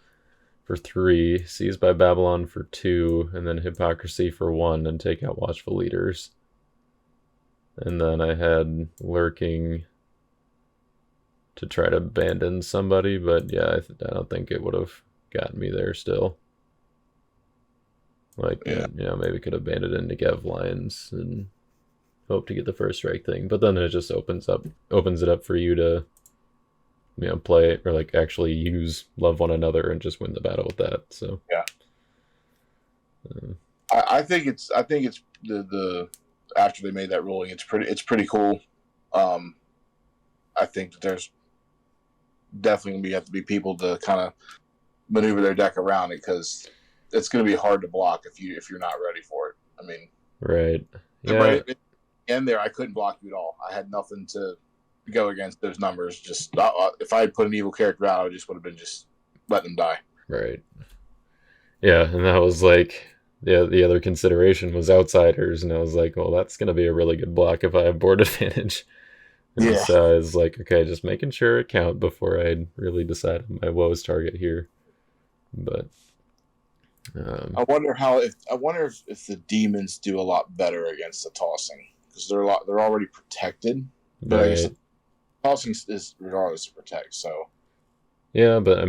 for 3, Seized by Babylon for 2, and then Hypocrisy for 1, and take out Watchful Leaders. And then I had Lurking to try to abandon somebody, but I don't think it would have gotten me there still. Maybe could have banded into Gev Lions and hope to get the first strike thing. But then it just opens it up for you to play or actually use Love One Another and just win the battle with that. So I think it's the after they made that ruling, it's pretty cool. I think that there's definitely gonna have to be people to kind of maneuver their deck around it, because it's going to be hard to block if you're not ready for it. I mean, right? Yeah. But in there, I couldn't block you at all. I had nothing to go against those numbers. Just if I had put an evil character out, I just would have been just letting them die. Right. Yeah, and that was the other consideration was Outsiders, and I was like, well, that's going to be a really good block if I have board advantage. And so I was like, okay, just making sure it count before I really decide on my woes target here. But I wonder if the demons do a lot better against the tossing, because they're already protected. But I guess tossing is regardless to protect. So yeah, but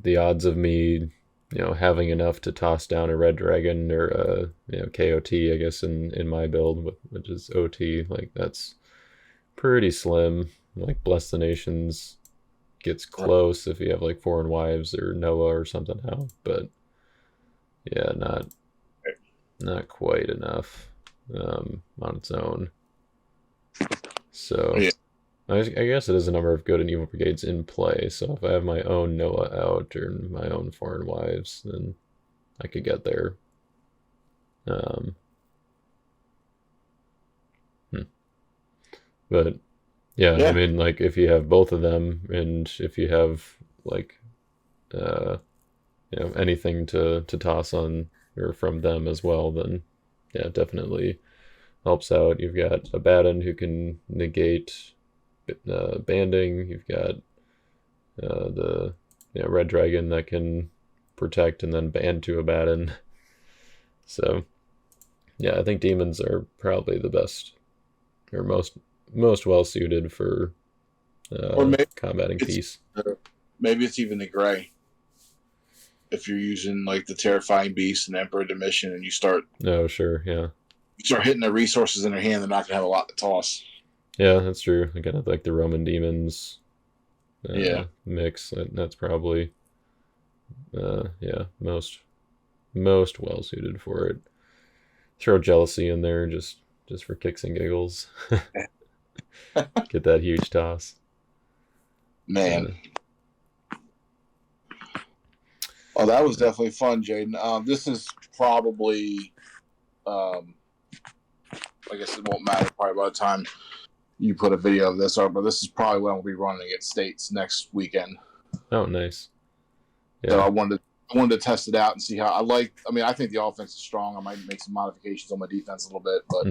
the odds of me, having enough to toss down a red dragon or a KOT, I guess in my build, which is OT, that's pretty slim. Bless the Nations gets close if you have like Foreign Wives or Noah or something out, but yeah, not quite enough on its own. So I guess it is a number of good and evil brigades in play. So if I have my own Noah out or my own Foreign Wives, then I could get there. But yeah, I mean, like if you have both of them, and if you have like anything to toss on or from them as well, then yeah, definitely helps out. You've got a Baden who can negate banding. You've got the Red Dragon that can protect and then band to a Baden. So yeah, I think demons are probably the best or most well suited for combating peace. Maybe it's even the gray. If you're using like the Terrifying Beast and Emperor Domitian, and you start you start hitting the resources in their hand, they're not gonna have a lot to toss. Yeah, that's true. Again, like the Roman demons mix, that's probably most well suited for it. Throw jealousy in there just for kicks and giggles. Get that huge toss. Man. Oh, that was definitely fun, Jaden. This is probably, I guess it won't matter probably by the time you put a video of this up, but this is probably when I'll be running at States next weekend. Oh, nice. Yeah. So I wanted to test it out and see how I think the offense is strong. I might make some modifications on my defense a little bit, but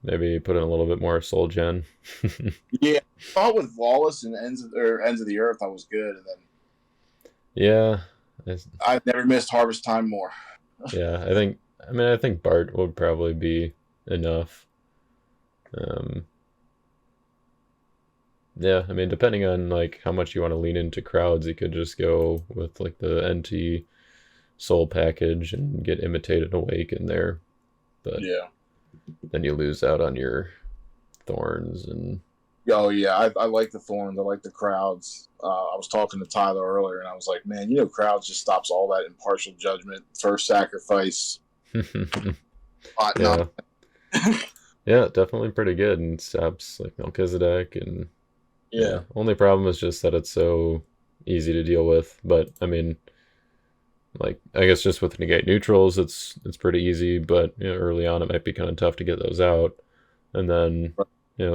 maybe put in a little bit more Soul Gen. Yeah, I thought with Lawless and Ends of the Earth, I was good, and then I've never missed Harvest Time more. Yeah, I think Bart would probably be enough. Yeah, I mean, depending on like how much you want to lean into crowds, you could just go with like the NT Soul package and get Imitated Awake in there. But yeah, then you lose out on your Thorns and. Oh yeah, I like the Thorns. I like the crowds. I was talking to Tyler earlier, and I was like, man, crowds just stops all that impartial judgment, first sacrifice. Yeah. Yeah, definitely pretty good, and stops like Melchizedek, and only problem is just that it's so easy to deal with. But I mean, like I guess just with negate neutrals, it's pretty easy. But early on, it might be kind of tough to get those out, and then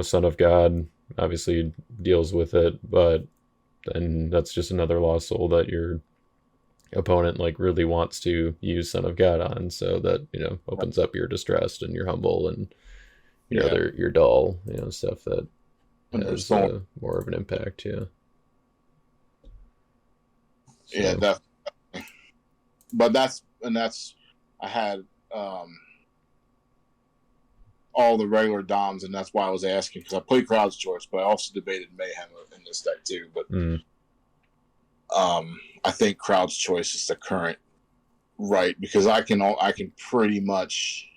Son of God obviously deals with it, but then that's just another lost soul that your opponent like really wants to use Son of God on, so that opens up your Distressed and your Humble and your Dull, stuff that has more of an impact. Definitely. But that's I had all the regular DOMs, and that's why I was asking, because I played Crowd's Choice, but I also debated Mayhem in this deck too. But I think Crowd's Choice is the current right, because I can pretty much,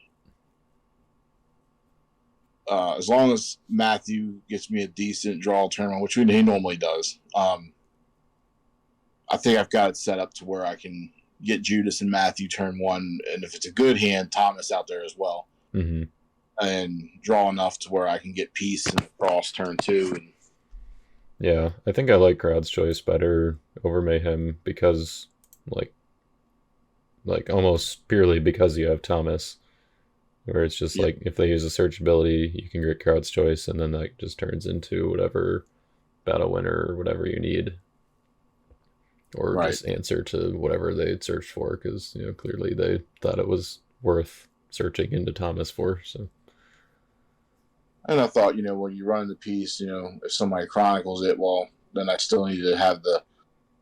as long as Matthew gets me a decent draw tournament, which he normally does, I think I've got it set up to where I can get Judas and Matthew turn one, and if it's a good hand, Thomas out there as well. Mm-hmm. And draw enough to where I can get Peace and Cross turn two. And yeah, I think I like Crowd's Choice better over Mayhem because, like almost purely because you have Thomas, where it's just like if they use a search ability, you can get Crowd's Choice, and then that just turns into whatever battle winner or whatever you need, or just answer to whatever they had searched for, because clearly they thought it was worth searching into Thomas for. So. And I thought, when you run the piece, if somebody chronicles it, well, then I still need to have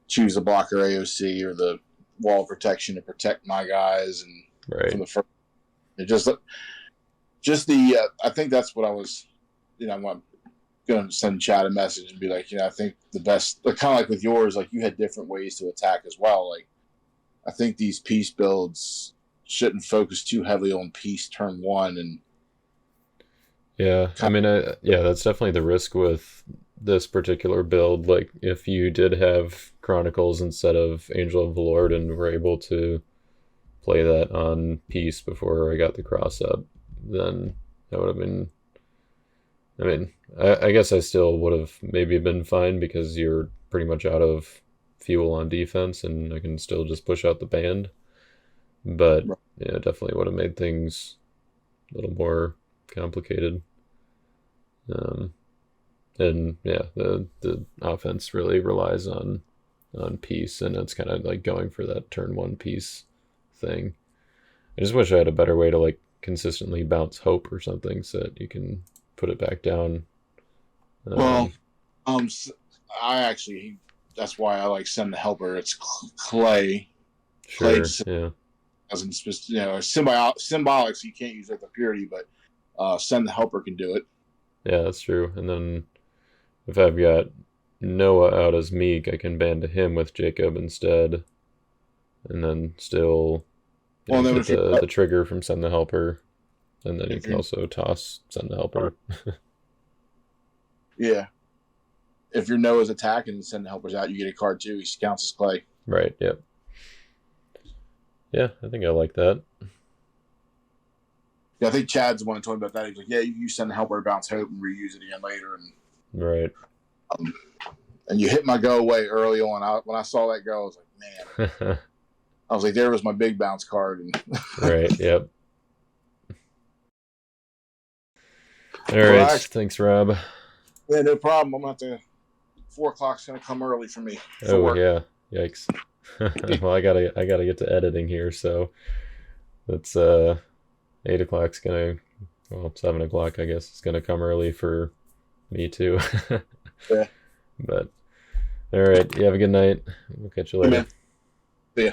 choose the blocker AOC or the wall of protection to protect my guys. And from the first, I think that's what I was, I'm going to send Chad a message and be like, I think the best, kind of like with yours, like you had different ways to attack as well. Like, I think these piece builds shouldn't focus too heavily on peace turn one, and Yeah, I mean, yeah, that's definitely the risk with this particular build. Like, if you did have Chronicles instead of Angel of the Lord and were able to play that on Peace before I got the cross up, then that would have been. I mean, I guess I still would have maybe been fine because you're pretty much out of fuel on defense and I can still just push out the band. But Right. yeah, definitely would have made things a little more complicated. Um, and yeah, the offense really relies on Peace, and it's kind of like going for that turn one Peace thing. I just wish I had a better way to like consistently bounce Hope or something so that you can put it back down. Well, I actually, that's why I like Send the Helper. It's Clay. Sure, Clay yeah. doesn't, symbolic, so you can't use it for purity, but Send the Helper can do it. Yeah, that's true. And then if I've got Noah out as Meek, I can ban to him with Jacob instead. And then still Well, then get if the trigger from Send the Helper. And then you if can you also toss Send the Helper. yeah, if your Noah's attack and Send the Helper's out, you get a card too. He counts as Clay. Right, yep. Yeah, I think I like that. Yeah, I think Chad's the one who told me about that. He's like, yeah, you Send the Helper, bounce Hope, and reuse it again later. Right. And you hit my go away early on. When I saw that go, I was like, man. I was like, there was my big bounce card. And Right, yep. All right, well, thanks, Rob. Yeah, no problem. I'm going to have to, 4 o'clock's going to come early for me. Oh, work. Yeah, yikes. Well, I gotta get to editing here, so that's 8 o'clock's gonna, well, 7 o'clock, I guess, is gonna come early for me too. Yeah. But all right, you have a good night. We'll catch you later. See ya.